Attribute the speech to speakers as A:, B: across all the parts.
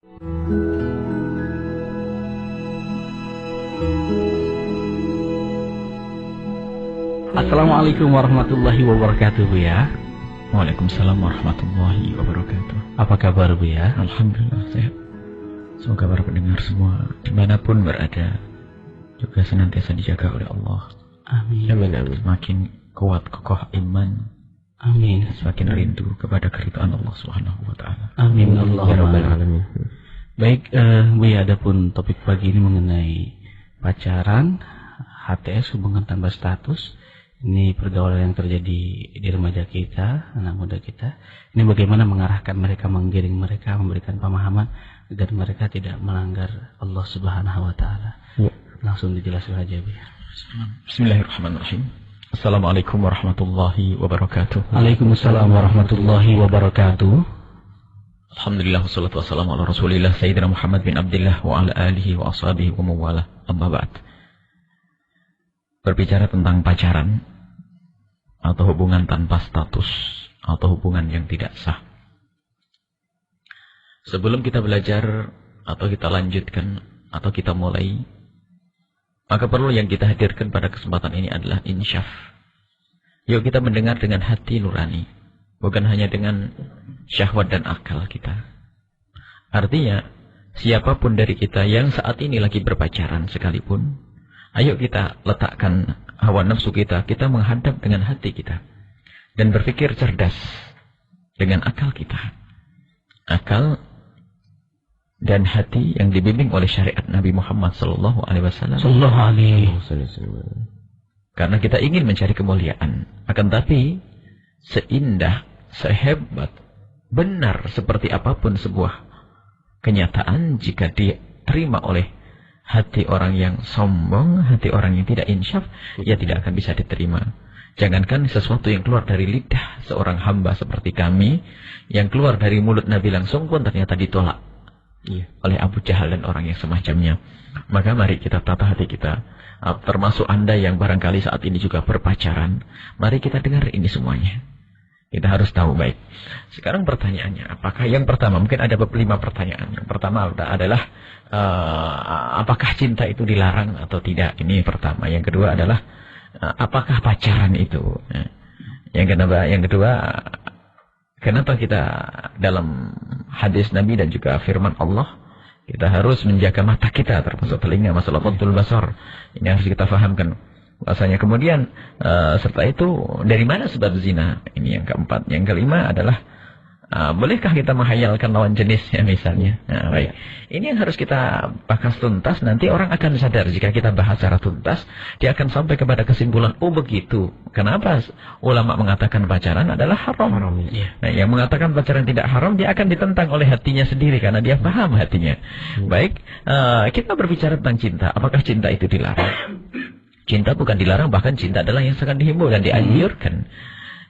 A: Assalamualaikum warahmatullahi wabarakatuh, Bu ya.
B: Waalaikumsalam warahmatullahi wabarakatuh.
A: Apa kabar, Bu ya?
B: Alhamdulillah sehat. Semoga para pendengar semua dimanapun berada juga senantiasa dijaga oleh Allah.
A: Amin.
B: Amin, amin. Semakin kuat kokoh iman.
A: Amin.
B: Semakin rindu kepada keridhaan Allah Subhanahu wa taala.
A: Amin.
B: Allahumma alamin.
A: Baik, Bu ya, adapun topik pagi ini mengenai pacaran, HTS, hubungan tanpa status. Ini pergaulan yang terjadi di remaja kita, anak muda kita. Ini bagaimana mengarahkan mereka, menggiring mereka, memberikan pemahaman agar mereka tidak melanggar Allah Subhanahu wa taala. Ya. Langsung dijelaskan saja, Bu.
B: Bismillahirrahmanirrahim. Assalamualaikum warahmatullahi wabarakatuh.
A: Waalaikumsalam warahmatullahi wabarakatuh.
B: Alhamdulillah wassalatu wassalamu ala Rasulillah Sayyidina Muhammad bin Abdullah wa ala alihi wa ashabihi wa mawalah. Amma ba'd. Berbicara tentang pacaran atau hubungan tanpa status atau hubungan yang tidak sah. Sebelum kita belajar atau kita lanjutkan atau kita mulai, maka perlu yang kita hadirkan pada kesempatan ini adalah insyaf. Yuk kita mendengar dengan hati nurani, bukan hanya dengan syahwat dan akal kita. Artinya, siapapun dari kita yang saat ini lagi berpacaran sekalipun, ayo kita letakkan hawa nafsu kita, kita menghadap dengan hati kita. Dan berpikir cerdas dengan akal kita. Akal dan hati yang dibimbing oleh syariat Nabi Muhammad sallallahu alaihi wasallam. Karena kita ingin mencari kemuliaan. Akan tapi seindah, sehebat, benar seperti apapun sebuah kenyataan, jika diterima oleh hati orang yang sombong, hati orang yang tidak insyaf, ia tidak akan bisa diterima. Jangankan sesuatu yang keluar dari lidah seorang hamba seperti kami, yang keluar dari mulut Nabi langsung pun ternyata ditolak oleh Abu Jahal dan orang yang semacamnya. Maka mari kita tata hati kita. Termasuk Anda yang barangkali saat ini juga berpacaran, mari kita dengar ini semuanya. Kita harus tahu baik. Sekarang pertanyaannya, apakah yang pertama, mungkin ada 5 pertanyaan. Yang pertama adalah, apakah cinta itu dilarang atau tidak? Ini pertama. Yang kedua adalah, apakah pacaran itu? Yang kedua, kenapa kita dalam hadis Nabi dan juga firman Allah, kita harus menjaga mata kita, termasuk telinga, masalah qaddul basar. Ini harus kita fahamkan. Bahasanya kemudian serta itu dari mana sebab zina? Ini yang keempat. Yang kelima adalah bolehkah kita menghayalkan lawan jenisnya misalnya? Nah, baik. Ini yang harus kita bahas tuntas. Nanti orang akan sadar jika kita bahas secara tuntas, dia akan sampai kepada kesimpulan, oh begitu. Kenapa ulama mengatakan pacaran adalah haram? Nah, yang mengatakan pacaran tidak haram, dia akan ditentang oleh hatinya sendiri karena dia paham hatinya. Baik, kita berbicara tentang cinta. Apakah cinta itu dilarang? Cinta bukan dilarang, bahkan cinta adalah yang sangat dihimbau dan dianjurkan.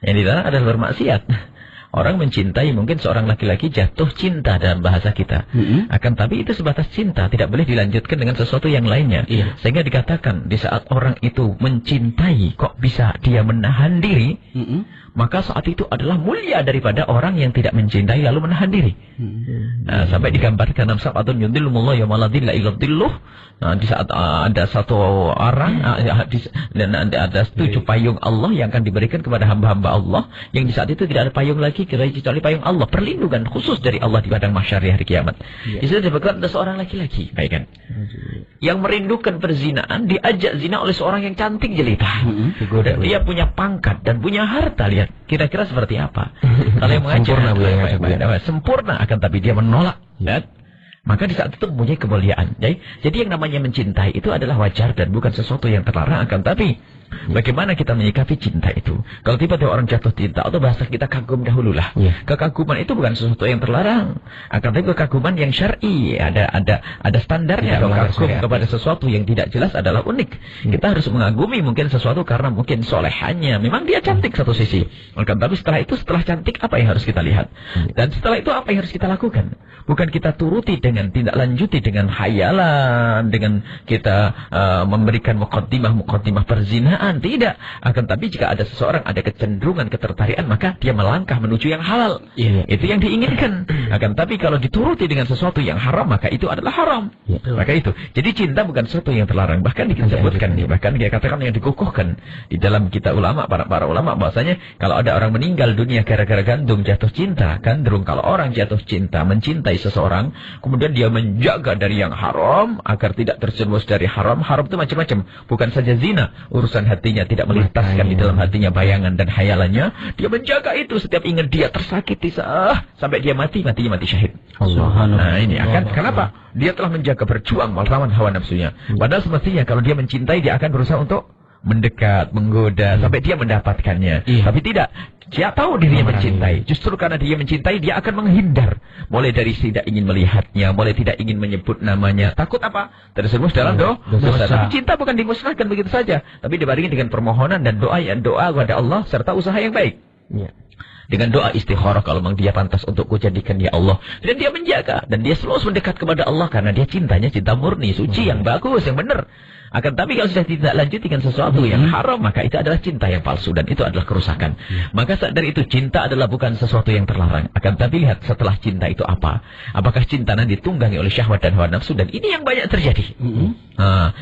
B: Yang dilarang adalah bermaksiat. Orang mencintai, mungkin seorang laki-laki jatuh cinta dalam bahasa kita. Akan tapi itu sebatas cinta, tidak boleh dilanjutkan dengan sesuatu yang lainnya. Sehingga dikatakan di saat orang itu mencintai, kok bisa dia menahan diri, maka saat itu adalah mulia daripada orang yang tidak mencintai lalu menahan diri. Nah, sampai digambarkan dalam sabatun yudhillumullah yawmaladilla iladilluh. Nah, di saat ada satu orang dan ada 7 payung Allah yang akan diberikan kepada hamba-hamba Allah, yang di saat itu tidak ada payung lagi kecuali payung Allah, perlindungan khusus dari Allah di padang mahsyar di hari kiamat. Di situ disebutkan ada seorang laki-laki, baik kan, yang merindukan perzinaan, diajak zina oleh seorang yang cantik jelita. Dan dia punya pangkat dan punya harta. Lihat, kira-kira seperti apa? Kalau yang mengajak sempurna, akan tapi dia menolak. Lihat. Maka di saat itu mempunyai kemuliaan. Jadi yang namanya mencintai itu adalah wajar dan bukan sesuatu yang terlarang. Akan tapi bagaimana kita menyikapi cinta itu? Kalau tiba-tiba orang jatuh cinta, atau bahasa kita kagum dahululah. Kekaguman itu bukan sesuatu yang terlarang. Akan tapi kekaguman yang syar'i, ada standarnya. Kalau kagum kepada sesuatu yang tidak jelas adalah unik. Kita harus mengagumi mungkin sesuatu karena mungkin solehannya. Memang dia cantik satu sisi. Akan tapi setelah itu, setelah cantik apa yang harus kita lihat? Dan setelah itu apa yang harus kita lakukan? Bukan kita turuti dengan tindak lanjuti dengan hayalan, dengan kita memberikan muqaddimah perzinaan. kezinaan. Tidak. Akan tapi jika ada seseorang ada kecenderungan, ketertarikan, maka dia melangkah menuju yang halal. Itu yang diinginkan. Akan tapi kalau dituruti dengan sesuatu yang haram, maka itu adalah haram. Maka itu. Jadi cinta bukan sesuatu yang terlarang. Bahkan disebutkan, bahkan dia katakan yang dikukuhkan di dalam kitab ulama, para ulama bahwasanya kalau ada orang meninggal dunia gara-gara gandrung jatuh cinta, gandrung kalau orang jatuh cinta mencintai seseorang, kemudian dia menjaga dari yang haram agar tidak terjerumus dari haram. Haram itu macam-macam, bukan saja zina, urusan hatinya tidak melintaskan di dalam hatinya bayangan dan hayalannya. Dia menjaga itu, setiap ingat dia tersakiti sampai dia matinya mati syahid. Nah ini akan kenapa? Dia telah menjaga, berjuang melawan hawa nafsunya. Padahal semestinya kalau dia mencintai, dia akan berusaha untuk mendekat, menggoda, sampai dia mendapatkannya. Tapi tidak. Dia tahu dirinya mencintai. Justru karena dia mencintai, dia akan menghindar. Mulai dari tidak ingin melihatnya, mulai tidak ingin menyebut namanya. Takut apa? Terjerumus dalam dosa. Tapi cinta bukan dimusnahkan begitu saja. Tapi dibandingkan dengan permohonan dan doa kepada Allah, serta usaha yang baik. Dengan doa istikharah, kalau memang dia pantas untuk kujadikan ya Allah. Dan dia menjaga. Dan dia selalu mendekat kepada Allah karena dia cintanya cinta murni, suci, yang bagus, yang benar. Akan tapi kalau sudah tidak lanjut dengan sesuatu yang haram, maka itu adalah cinta yang palsu. Dan itu adalah kerusakan. Maka dari itu cinta adalah bukan sesuatu yang terlarang. Akan tapi lihat setelah cinta itu apa. Apakah cinta nanti ditunggangi oleh syahwat dan hawa nafsu. Dan ini yang banyak terjadi.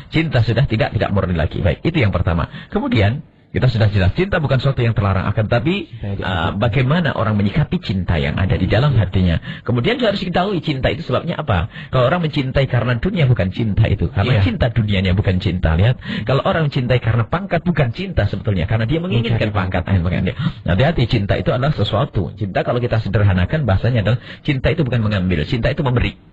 B: Cinta sudah tidak murni lagi. Baik, itu yang pertama. Kemudian kita sudah jelas, cinta bukan sesuatu yang terlarang. Akan tapi bagaimana orang menyikapi cinta yang ada di dalam hatinya. Kemudian harus diketahui cinta itu sebabnya apa. Kalau orang mencintai karena dunia, bukan cinta itu. Karena cinta dunianya bukan cinta. Lihat, kalau orang mencintai karena pangkat, bukan cinta sebetulnya. Karena dia menginginkan pangkat. Hati-hati, cinta itu adalah sesuatu. Cinta kalau kita sederhanakan bahasanya adalah cinta itu bukan mengambil. Cinta itu memberi.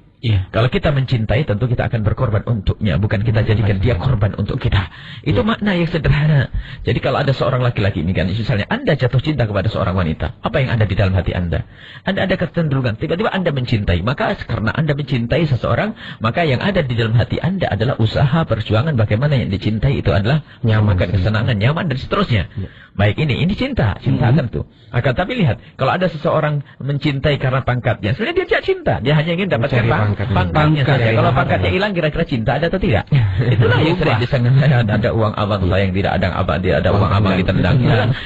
B: Kalau kita mencintai, tentu kita akan berkorban untuknya. Bukan kita jadikan dia korban untuk kita. Itu makna yang sederhana. Jadi kalau ada seorang laki-laki, misalnya Anda jatuh cinta kepada seorang wanita, apa yang ada di dalam hati Anda? Anda ada kecenderungan, tiba-tiba Anda mencintai. Maka karena Anda mencintai seseorang, maka yang ada di dalam hati Anda adalah usaha, perjuangan bagaimana yang dicintai itu adalah nyaman, kesenangan, nyaman, dan seterusnya. Baik, ini cinta akan tuh. Akan tapi lihat, kalau ada seseorang mencintai karena pangkatnya, sebenarnya dia tidak cinta, dia hanya ingin dapatkan pangkatnya saja. Kalau pangkatnya hilang, kira-kira cinta ada atau tidak? Itulah yang sering disangka, ada uang abang saya yang tidak ada abang, dia ada uang abang ditendang.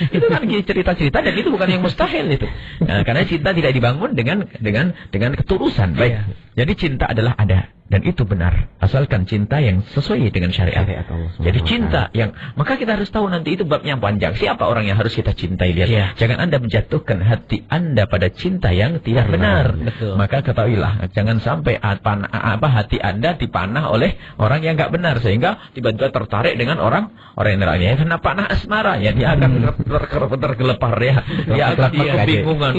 B: Itu kan cerita-cerita, dan itu bukan yang mustahil itu. Karena cinta tidak dibangun dengan ketulusan. Baik, jadi cinta adalah ada. Dan itu benar, asalkan cinta yang sesuai dengan syariat Allah. Jadi cinta yang, maka kita harus tahu nanti itu babnya panjang. Siapa orang yang harus kita cintai? Lihat, jangan Anda menjatuhkan hati Anda pada cinta yang tidak benar. Maka ketahuilah, jangan sampai hati Anda dipanah oleh orang yang nggak benar, sehingga tiba-tiba tertarik dengan orang yang lainnya. Karena panah asmara, ya dia akan tergelepar, dia akan kebingungan,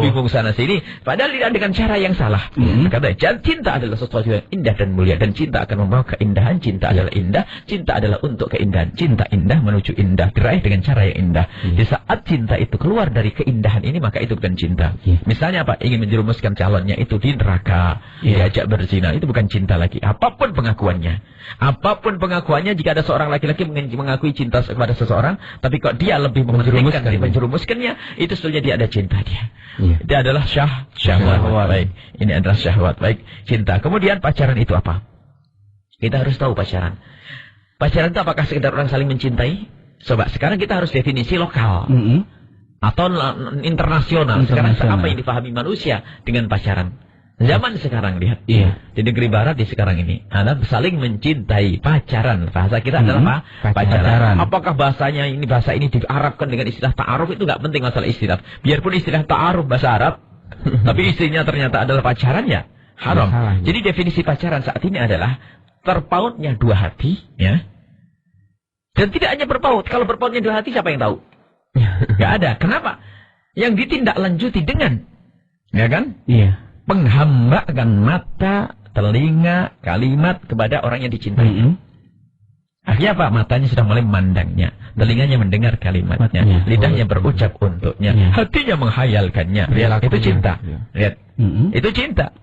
B: bingung sana sini. Padahal tidak dengan cara yang salah. Kata cinta adalah sesuatu yang indah dan mulia, dan cinta akan membawa keindahan. Cinta adalah indah, cinta adalah untuk keindahan. Cinta indah menuju indah, diraih dengan cara yang indah. Di saat cinta itu keluar dari keindahan ini, maka itu bukan cinta. Misalnya apa? Ingin menjerumuskan calonnya itu di neraka, diajak berzina, itu bukan cinta lagi. Apapun pengakuannya, jika ada seorang laki-laki mengakui cinta kepada seseorang, tapi kok dia lebih menjerumuskannya, itu sebetulnya dia ada cinta dia. Dia adalah syahwat. Baik, ini adalah syahwat. Baik, cinta. Kemudian pacaran itu apa? Kita harus tahu pacaran. Pacaran itu apakah sekedar orang saling mencintai? Coba, sekarang kita harus definisi lokal. Atau internasional. Sekarang apa yang dipahami manusia dengan pacaran? Zaman sekarang, lihat. Di negeri barat di sekarang ini, anak saling mencintai, pacaran. Bahasa kita adalah apa? Pacaran. Apakah bahasanya ini, bahasa ini diarabkan dengan istilah ta'aruf? Itu nggak penting masalah istilah. Biarpun istilah ta'aruf bahasa Arab, tapi istrinya ternyata adalah pacaran, ya haram. Jadi definisi pacaran saat ini adalah terpautnya dua hati, ya. Dan tidak hanya berpaut. Kalau berpautnya dua hati, siapa yang tahu? Nggak ada. Kenapa? Yang ditindaklanjuti dengan, ya kan? Penghambaan mata, telinga, kalimat kepada orang yang dicintai. Akhirnya apa? Matanya sudah mulai memandangnya, telinganya mendengar kalimatnya, lidahnya berucap untuknya, hatinya menghayalkannya. Lihat, itu cinta. Lihat, itu cinta.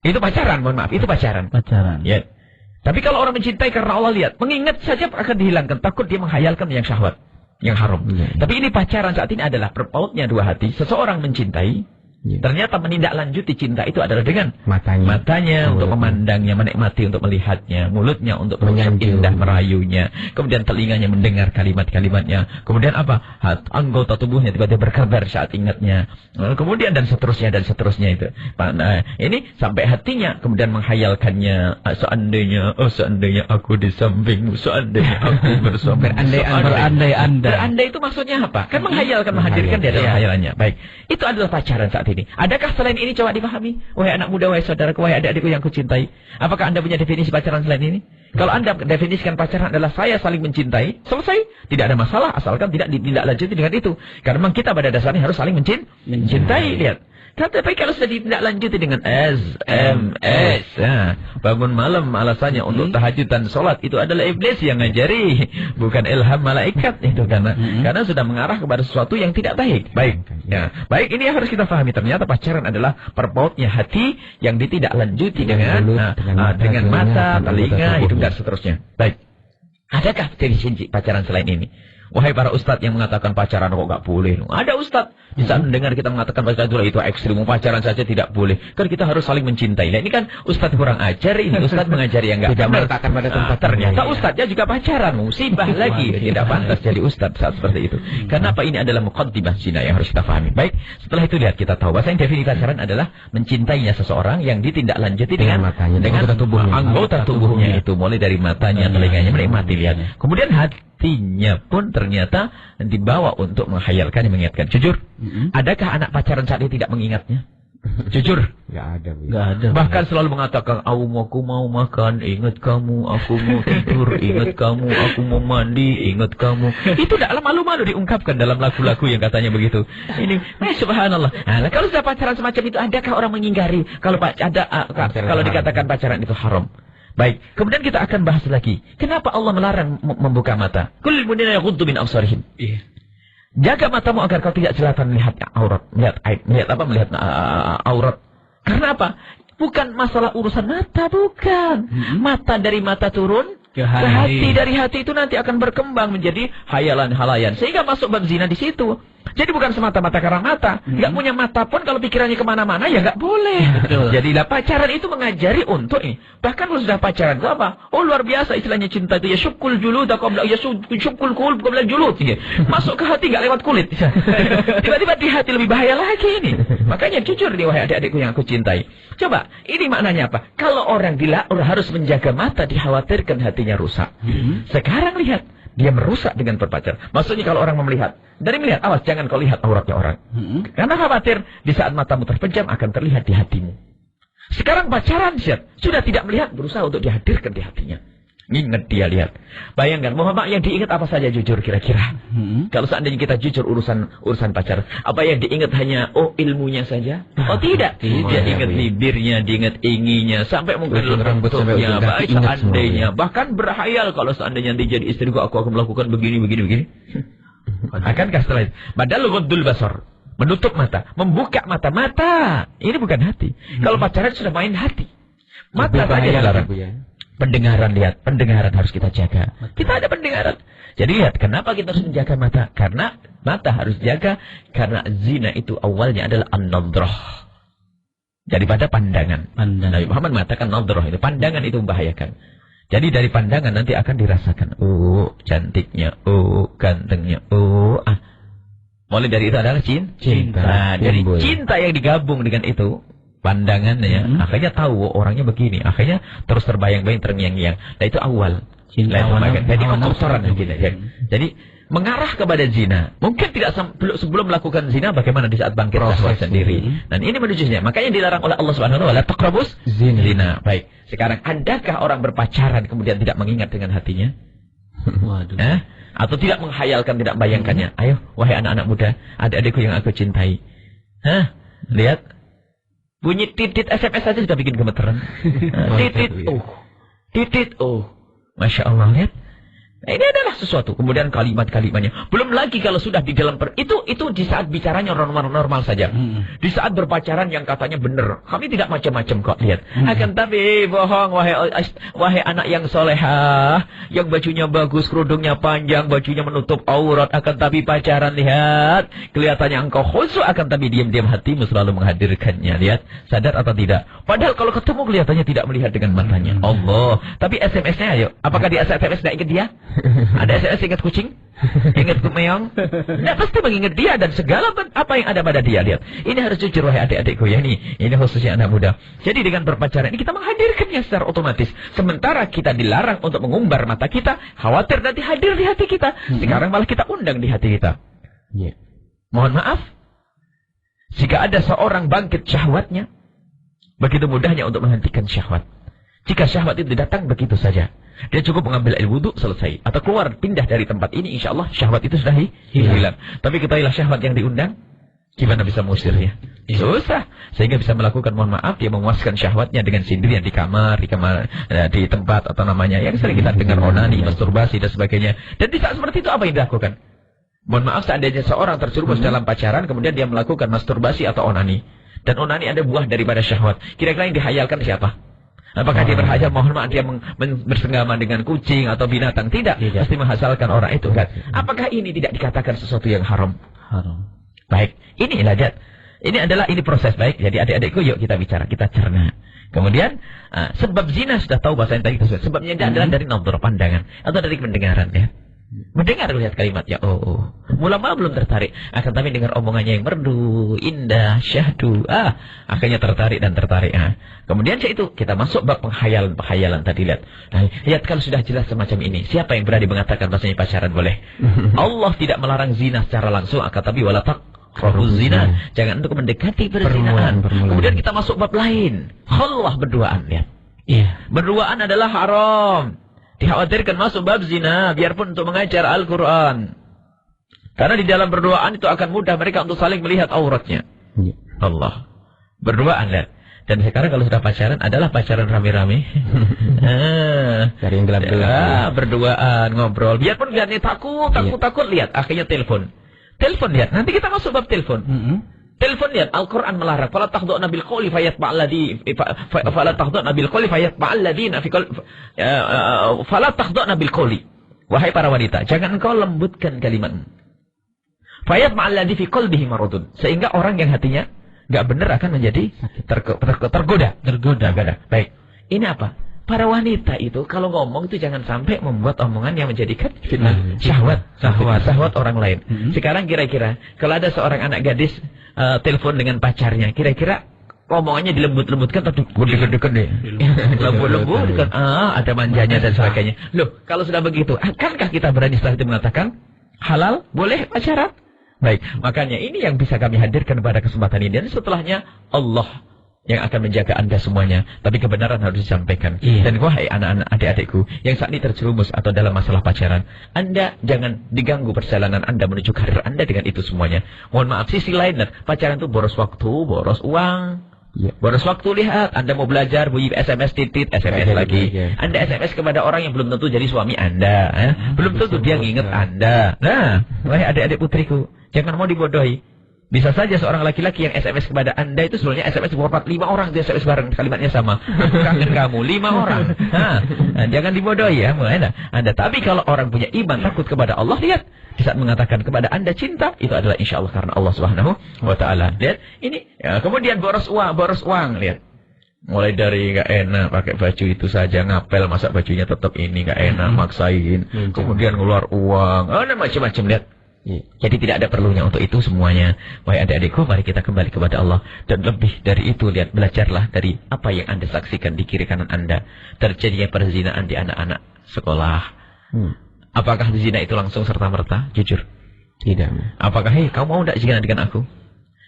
B: Itu pacaran, mohon maaf, itu pacaran. Ya. Tapi kalau orang mencintai karena Allah, lihat, mengingat saja akan dihilangkan, takut dia menghayalkan yang syahwat, yang haram. Tapi ini pacaran saat ini adalah berpautnya dua hati. Seseorang mencintai, Ternyata menindaklanjuti cinta itu adalah dengan
C: matanya
B: untuk memandangnya, menikmati untuk melihatnya, mulutnya untuk mengucap indah merayunya, kemudian telinganya mendengar kalimat-kalimatnya, kemudian apa? Anggota tubuhnya tiba-tiba berkabar saat ingatnya, kemudian dan seterusnya itu. Nah, ini sampai hatinya kemudian menghayalkannya, seandainya aku di sampingmu, seandainya aku bersama. Berandai itu maksudnya apa? Kan menghayalkan, menghadirkan di dalam khayalannya. Baik, itu adalah pacaran saat ini. Adakah selain ini? Coba dipahami. Wahai anak muda, wahai saudaraku, wahai adik-adikku yang kucintai. Apakah Anda punya definisi pacaran selain ini? Kalau Anda definisikan pacaran adalah saya saling mencintai, selesai. Tidak ada masalah, asalkan tidak ditindaklanjuti dengan itu. Karena memang kita pada dasarnya harus saling mencintai. Lihat. Tapi kalau sudah ditindaklanjuti dengan SMS, bangun malam alasannya untuk tahajud dan sholat, itu adalah iblis yang ngajari, bukan ilham malaikat itu, karena sudah mengarah kepada sesuatu yang tidak baik. Baik, baik, ini yang harus kita pahami. Ternyata pacaran adalah perpautnya hati yang ditindaklanjuti dengan mata, telinga, hidung dan seterusnya. Baik, adakah definisi pacaran selain ini? Wahai para ustadz yang mengatakan pacaran kok gak boleh. Ada ustadz di saat mendengar kita mengatakan pacaran itu ekstrim, pacaran saja tidak boleh. Kan kita harus saling mencintai. Nah, ini kan ustadz kurang ajar, ini ustadz mengajari yang tidak meletakkan pada tempat. Ternyata ustadznya juga pacaran, musibah lagi. Tidak pantas jadi ustadz saat seperti itu. Kenapa? Ini adalah muqaddimah zina yang harus kita pahami. Baik, setelah itu lihat kita tahu bahwa definisi pacaran adalah mencintainya seseorang yang ditindaklanjuti dengan anggota tubuhnya itu, mulai dari matanya, telinganya, menikmati, lihat. Kemudian hatinya pun ternyata dibawa untuk menghayalkan, mengingatkan. Jujur, adakah anak pacaran saat ini tidak mengingatnya? Jujur,
C: nggak ada.
B: Bahkan selalu mengatakan, aku mau makan, ingat kamu, aku mau tidur, ingat kamu, aku mau mandi, ingat kamu. Itu tidak malu-malu diungkapkan dalam lagu-lagu yang katanya begitu. Ini, subhanallah. Nah, kalau sudah pacaran semacam itu, adakah orang mengingkari kalau kalau dikatakan pacaran itu haram? Baik, kemudian kita akan bahas lagi. Kenapa Allah melarang membuka mata? Qul mu'minina yaghuddu min absarihim. Jaga matamu agar kau tidak celatan melihat aurat, melihat aurat. Karena apa? Bukan masalah urusan mata, bukan. Mata dari mata turun ke hati, dari hati itu nanti akan berkembang menjadi hayalan-halayan, sehingga masuk bab zina di situ. Jadi bukan semata-mata karena mata. Nggak punya mata pun kalau pikirannya kemana-mana ya nggak boleh. Jadilah pacaran itu mengajari untuk ini. Bahkan kalau sudah pacaran itu apa? Oh, luar biasa istilahnya cinta itu. Ya syukul julud, ya syukul kulub qabla julud. Masuk ke hati nggak lewat kulit. Tiba-tiba di hati lebih bahaya lagi ini. Makanya jujur nih wahai adik-adikku yang aku cintai. Coba, ini maknanya apa? Kalau orang harus menjaga mata, dikhawatirkan hatinya rusak. Sekarang lihat. Dia merusak dengan berpacaran. Maksudnya kalau orang melihat, awas jangan kau lihat auratnya orang. Karena khawatir di saat matamu terpejam akan terlihat di hatimu. Sekarang pacaran sudah tidak melihat, berusaha untuk dihadirkan di hatinya. Ingat dia, lihat. Bayangkan, Muhammad yang diingat apa saja jujur kira-kira. Kalau seandainya kita jujur urusan pacaran, apa yang diingat hanya ilmunya saja? Oh tidak. Dia ingat bibirnya, diingat inginya, sampai mungkin rambutnya, baik seandainya. Bahkan berhayal kalau seandainya dia jadi istriku, aku akan melakukan begini. Akankah setelah itu? Padahal ghaddul basar, menutup mata, membuka mata. Ini bukan hati. Kalau pacaran sudah main hati. Mata saja dilarang. Pendengaran, lihat, pendengaran harus kita jaga. Kita ada pendengaran. Jadi lihat, kenapa kita harus menjaga mata? Karena mata harus jaga, karena zina itu awalnya adalah an-nadrah. Daripada pandangan. Nabi Muhammad mengatakan nadrah itu, pandangan itu membahayakan. Jadi dari pandangan nanti akan dirasakan, oh cantiknya, oh gantengnya, oh mulai dari itu adalah cinta. Jadi cinta yang digabung dengan itu, pandangannya, akhirnya tahu orangnya begini, akhirnya terus terbayang-bayang, terngiang-ngiang. Nah itu awal. Jadi kotoran gitu. Jadi mengarah kepada zina. Mungkin tidak sebelum melakukan zina, bagaimana di saat bangkit syahwat sendiri. Dan ini menuju zina. Makanya dilarang oleh Allah Subhanahu wa taala, taqrabus zina. Baik. Sekarang adakah orang berpacaran kemudian tidak mengingat dengan hatinya? Waduh. Atau tidak menghayalkan, tidak bayangkannya? Ayo, wahai anak-anak muda, adik-adikku yang aku cintai. Lihat. Bunyi titit SMS saja sudah bikin gemeteran. Titit, Masya Allah, lihat. Nah, ini adalah sesuatu. Kemudian kalimat-kalimatnya. Belum lagi kalau sudah di dalam itu di saat bicaranya normal-normal saja. Di saat berpacaran yang katanya benar. Kami tidak macam-macam kok, lihat. Akan tapi bohong, wahai anak yang solehah, yang bajunya bagus, kerudungnya panjang, bajunya menutup aurat. Akan tapi pacaran, lihat. Kelihatannya engkau khusyuk, akan tapi diam-diam hatimu selalu menghadirkannya. Lihat, sadar atau tidak? Padahal kalau ketemu kelihatannya tidak melihat dengan matanya. Allah. Tapi SMS-nya ayo. Apakah di SMS tidak ingat dia? Ada SMS ingat kucing? Ingat meong? Tidak, pasti mengingat dia dan segala apa yang ada pada dia. Lihat, ini harus jujur wahai adik-adikku ya, ini khususnya anak muda. Jadi dengan berpacaran ini kita menghadirkannya secara otomatis. Sementara kita dilarang untuk mengumbar mata kita, khawatir nanti hadir di hati kita. Sekarang malah kita undang di hati kita. Mohon maaf, jika ada seorang bangkit syahwatnya, begitu mudahnya untuk menghentikan syahwat. Jika syahwat itu datang begitu saja, dia cukup mengambil air wudhu, selesai. Atau keluar, pindah dari tempat ini, insya Allah syahwat itu sudah hilang. Tapi ketahuilah syahwat yang diundang, gimana bisa mengusirnya? Susah. Sehingga bisa melakukan, mohon maaf, dia memuaskan syahwatnya dengan sendirian di kamar, di tempat atau namanya yang sering kita dengar, onani, masturbasi dan sebagainya. Dan di saat seperti itu apa yang dilakukan? Mohon maaf, seandainya seorang terjerumus dalam pacaran, kemudian dia melakukan masturbasi atau onani. Dan onani ada buah daripada syahwat. Kira-kira yang dihayalkan siapa? Apakah dia berhayal, mohon maaf, dia bersenggama dengan kucing atau binatang? Tidak. Pasti menghasilkan orang itu kan. Apakah ini tidak dikatakan sesuatu yang haram? Haram. Baik. Ini adalah proses baik. Jadi adik-adikku, yuk kita bicara, kita cerna. Kemudian sebab zina sudah tahu bahasa yang tadi kita. Sebabnya adalah dari nazar, pandangan atau dari pendengaran ya. Mendengar lihat kalimatnya, mula-mula belum tertarik, akan tapi dengar omongannya yang merdu, indah, syahdu, akhirnya tertarik dan tertarik. Kemudian itu kita masuk bab penghayalan tadi, lihat. Nah, lihat kalau sudah jelas semacam ini, siapa yang berani mengatakan bahasanya pacaran boleh? Allah tidak melarang zina secara langsung, akan tapi wala taqrabuz zina, jangan untuk mendekati perzinahan. Kemudian kita masuk bab lain, khulwah, berduaan, lihat. Berduaan adalah haram. Dikhawatirkan masuk bab zina, biarpun untuk mengajar Al-Quran. Karena di dalam berduaan itu akan mudah mereka untuk saling melihat auratnya. Allah. Berduaan, lihat. Dan sekarang kalau sudah pacaran, adalah pacaran rame-rame.
A: Dari yang gelap-gelap.
B: Berduaan, ngobrol. Biarpun lihatnya takut, lihat. Akhirnya telepon. Telepon, lihat. Nanti kita masuk bab telepon. Telepon, lihat, Al-Quran melarang. Fala takhdu'na bil qawli fayatba'al ladzina fala takhdu'na bil qawli. Wahai para wanita, jangan engkau lembutkan kalimatmu. Fayatba'al ladzi fi qalbihi maradun. Sehingga orang yang hatinya enggak benar akan menjadi tergoda. Baik. Ini apa? Para wanita itu kalau ngomong itu jangan sampai membuat omongan yang menjadikan fitnah, syahwat orang lain. Sekarang kira-kira kalau ada seorang anak gadis telepon dengan pacarnya, kira-kira omongannya dilembut-lembutkan atau digede-gede deh. Lembut-lembut kan, ada manjanya dan sebagainya. Loh, kalau sudah begitu, akankah kita berani setelah itu mengatakan halal, boleh pacaran? Baik, makanya ini yang bisa kami hadirkan pada kesempatan ini. Dan setelahnya Allah yang akan menjaga Anda semuanya. Tapi kebenaran harus disampaikan. Dan wahai anak-anak, adik-adikku yang saat ini terjerumus atau dalam masalah pacaran, Anda jangan diganggu perjalanan Anda menuju karir Anda dengan itu semuanya. Mohon maaf, sisi lain, pacaran itu boros waktu, boros uang. Boros waktu, lihat. Anda mau belajar, bunyi SMS, titit, SMS lagi. Anda SMS kepada orang yang belum tentu jadi suami Anda. Belum tentu dia nginget Anda. Nah, wahai adik-adik putriku, jangan mau dibodohi. Bisa saja seorang laki-laki yang SMS kepada Anda itu sebenarnya SMS forward 5 orang dia SMS bareng, kalimatnya sama. Kangen kamu 5 orang. Jangan dibodohi ya, Anda. Tapi kalau orang punya iman, takut kepada Allah, lihat. Di saat mengatakan kepada Anda cinta, itu adalah insya Allah karena Allah Subhanahu wa Ta'ala. Lihat, ini. Kemudian boros uang, lihat. Mulai dari nggak enak pakai baju itu saja, ngapel masa bajunya tetap ini nggak enak, maksain. Kemudian ngeluar uang, macam-macam, lihat. Jadi tidak ada perlunya untuk itu semuanya. Wahai adik-adikku, mari kita kembali kepada Allah. Dan lebih dari itu, lihat, belajarlah dari apa yang Anda saksikan di kiri kanan Anda. Terjadinya perzinaan di anak-anak sekolah. Apakah zina itu langsung serta-merta? Jujur. Tidak. Apakah, kamu mau tidak zina dengan aku?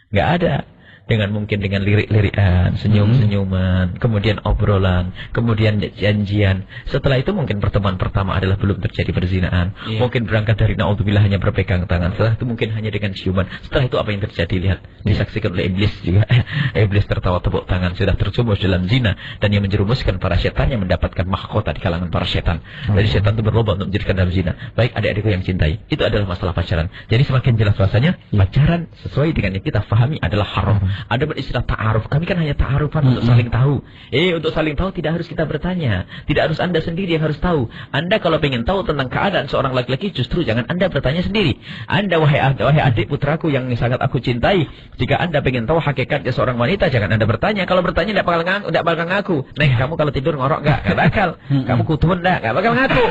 B: Nggak ada. dengan mungkin dengan lirik-lirikan, senyum-senyuman, kemudian obrolan, kemudian janjian. Setelah itu mungkin pertemuan pertama adalah belum terjadi perzinahan. Mungkin berangkat dari naudzubillah hanya berpegang tangan. Setelah itu mungkin hanya dengan ciuman. Setelah itu apa yang terjadi? Lihat, disaksikan oleh iblis juga. Iblis tertawa tepuk tangan, sudah terjumus dalam zina, dan yang menjerumuskan para setan yang mendapatkan mahkota di kalangan para setan. Jadi setan itu berlomba untuk menjadikan dalam zina. Baik adik-adikku yang cintai, itu adalah masalah pacaran. Jadi semakin jelas rasanya pacaran sesuai dengan yang kita fahami adalah haram. Ada beristilah ta'aruf. Kami kan hanya ta'arufan untuk saling tahu. Untuk saling tahu tidak harus kita bertanya. Tidak harus Anda sendiri yang harus tahu. Anda kalau ingin tahu tentang keadaan seorang laki-laki, justru jangan Anda bertanya sendiri. Anda wahai adik putraku yang sangat aku cintai, jika Anda ingin tahu hakikatnya seorang wanita, jangan Anda bertanya. Kalau bertanya tidak bakal ngaku. Neng, kamu kalau tidur ngorok enggak? Enggak bakal. Kamu kutubun enggak? Enggak bakal ngaku.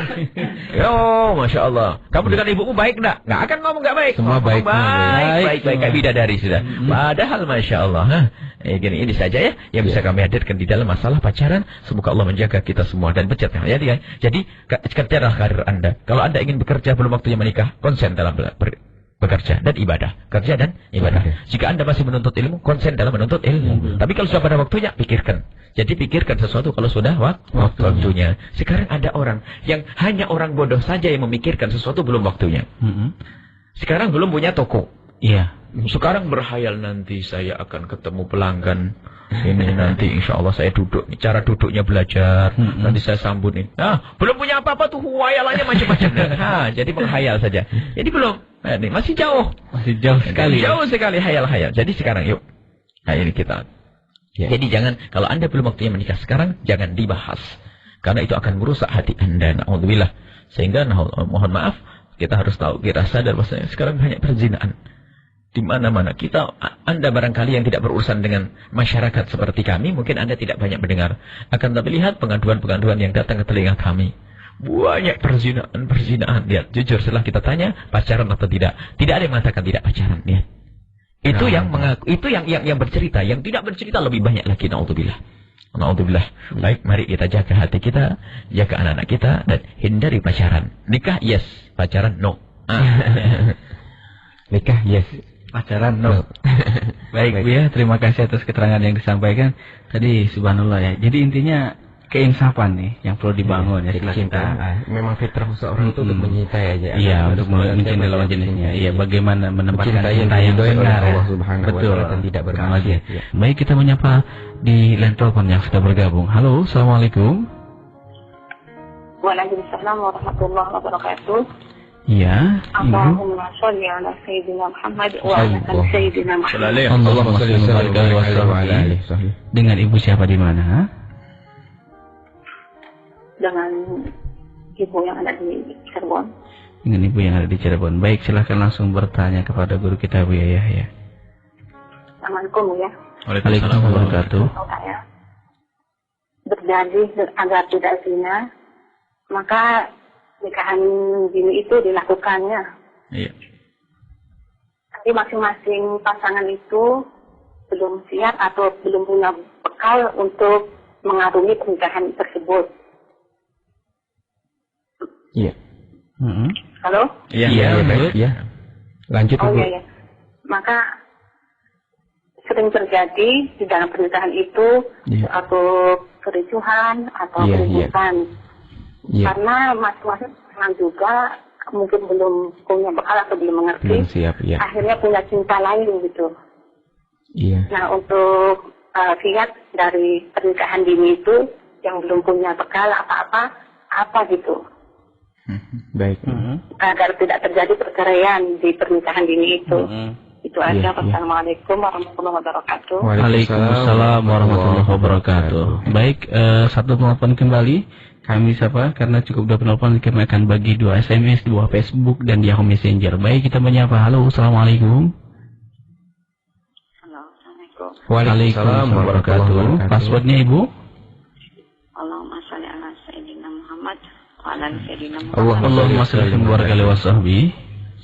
B: Yo, Masya Allah. Kamu dengan ibumu baik enggak? Enggak akan ngomong enggak baik.
C: Semua baik.
B: Baik kayak bidadari sudah. Padahal Masya Allah. Ini saja ya yang bisa kami hadirkan di dalam masalah pacaran. Semoga Allah menjaga kita semua dan bejat ya. Jadi kerjalah karir Anda. Kalau Anda ingin bekerja belum waktunya menikah, konsen dalam bekerja dan ibadah. Kerja dan ibadah. Jika Anda masih menuntut ilmu, konsen dalam menuntut ilmu. Tapi kalau sudah pada waktunya, pikirkan. Jadi pikirkan sesuatu kalau sudah waktunya. Sekarang ada orang yang hanya orang bodoh saja yang memikirkan sesuatu belum waktunya. Sekarang belum punya toko.
A: Iya.
B: Sekarang berhayal nanti saya akan ketemu pelanggan. Ini nanti insya Allah saya duduk. Cara duduknya belajar. Nanti saya sambut nih. Belum punya apa-apa tuh. Hayalannya macam-macam. Jadi menghayal saja. Jadi belum. Masih jauh.
A: Masih jauh sekali.
B: Jauh sekali hayal-hayal. Jadi sekarang yuk. Ini kita. Jadi jangan. Kalau Anda belum waktunya menikah sekarang, jangan dibahas. Karena itu akan merusak hati Anda. Na'udzubillah. Sehingga mohon maaf. Kita harus tahu. Kita sadar bahwasanya sekarang banyak perzinaan. Di mana-mana Anda barangkali yang tidak berurusan dengan masyarakat seperti kami, mungkin Anda tidak banyak mendengar. Akan tapi lihat pengaduan-pengaduan yang datang ke telinga kami. Banyak perzinaan. Lihat, jujur setelah kita tanya pacaran atau tidak, tidak ada yang mengatakan tidak pacaran. Lihat. Itu yang mengaku, itu yang bercerita, yang tidak bercerita lebih banyak lagi. Naudzubillah. Baik, mari kita jaga hati kita, jaga anak-anak kita, dan hindari pacaran. Nikah yes, pacaran no.
C: Nikah yes,
A: pacaran no. Baik Bu ya, terima kasih atas keterangan yang disampaikan tadi. Subhanallah ya. Jadi intinya keinsafan nih yang perlu dibangun ya setelah kita.
C: Memang fitrah seorang itu untuk mencintai aja.
A: Iya, untuk mencintai lawan jenisnya. Iya, bagaimana menempatkan cinta yang benar.
C: Allah Subhanahu wa taala dan tidak bermaksud.
A: Baik, kita menyapa di line telepon yang sudah bergabung. Halo, assalamualaikum.
D: Waalaikumsalam warahmatullahi wabarakatuh.
A: Iya,
D: Allahumma sholli ala sayyidina Muhammad wa ala ali sayyidina Muhammad.
A: Allahumma sholli ala Dengan ibu siapa di mana?
D: Dengan ibu yang ada di Cirebon.
A: Dengan ibu yang ada di Cirebon. Baik, silahkan langsung bertanya kepada guru kita Bu Yahya.
D: Assalamualaikum ya.
A: Waalaikumsalam warahmatullahi wabarakatuh.
D: Saya berjanji agar tidak zina, maka nikahan dini itu dilakukannya.
B: Iya.
D: Tapi masing-masing pasangan itu belum siap atau belum punya bekal untuk mengarungi pernikahan tersebut.
C: Iya.
D: Halo?
C: Iya. Lanjut Ibu.
D: Iya. Maka sering terjadi di dalam pernikahan itu atau kericuhan atau keributan. Karena masing-masing pasangan juga mungkin belum punya bekal atau belum mengerti.
C: Belum siap,
D: akhirnya punya cinta lain gitu.
C: Iya.
D: Nah, untuk kiat dari pernikahan dini itu yang belum punya bekal apa gitu.
C: Baik.
D: Agar tidak terjadi perceraian di pernikahan dini itu. Itu aja. Wassalamualaikum warahmatullahi wabarakatuh.
A: Waalaikumsalam warahmatullahi wabarakatuh. Baik, satu penelpon kembali. Kami sapa karena cukup 2 penelpon, kami akan bagi 2 SMS, 2 Facebook dan Yahoo Messenger. Baik, kita menyapa. Halo, assalamualaikum.
D: Halo, assalamualaikum.
A: Waalaikumsalam warahmatullahi wabarakatuh. Passwordnya Ibu?
D: Allahumma sholli ala sayyidina Muhammad wa ala ali sayyidina Muhammad.
A: Allahumma sholli ala wa sahbi.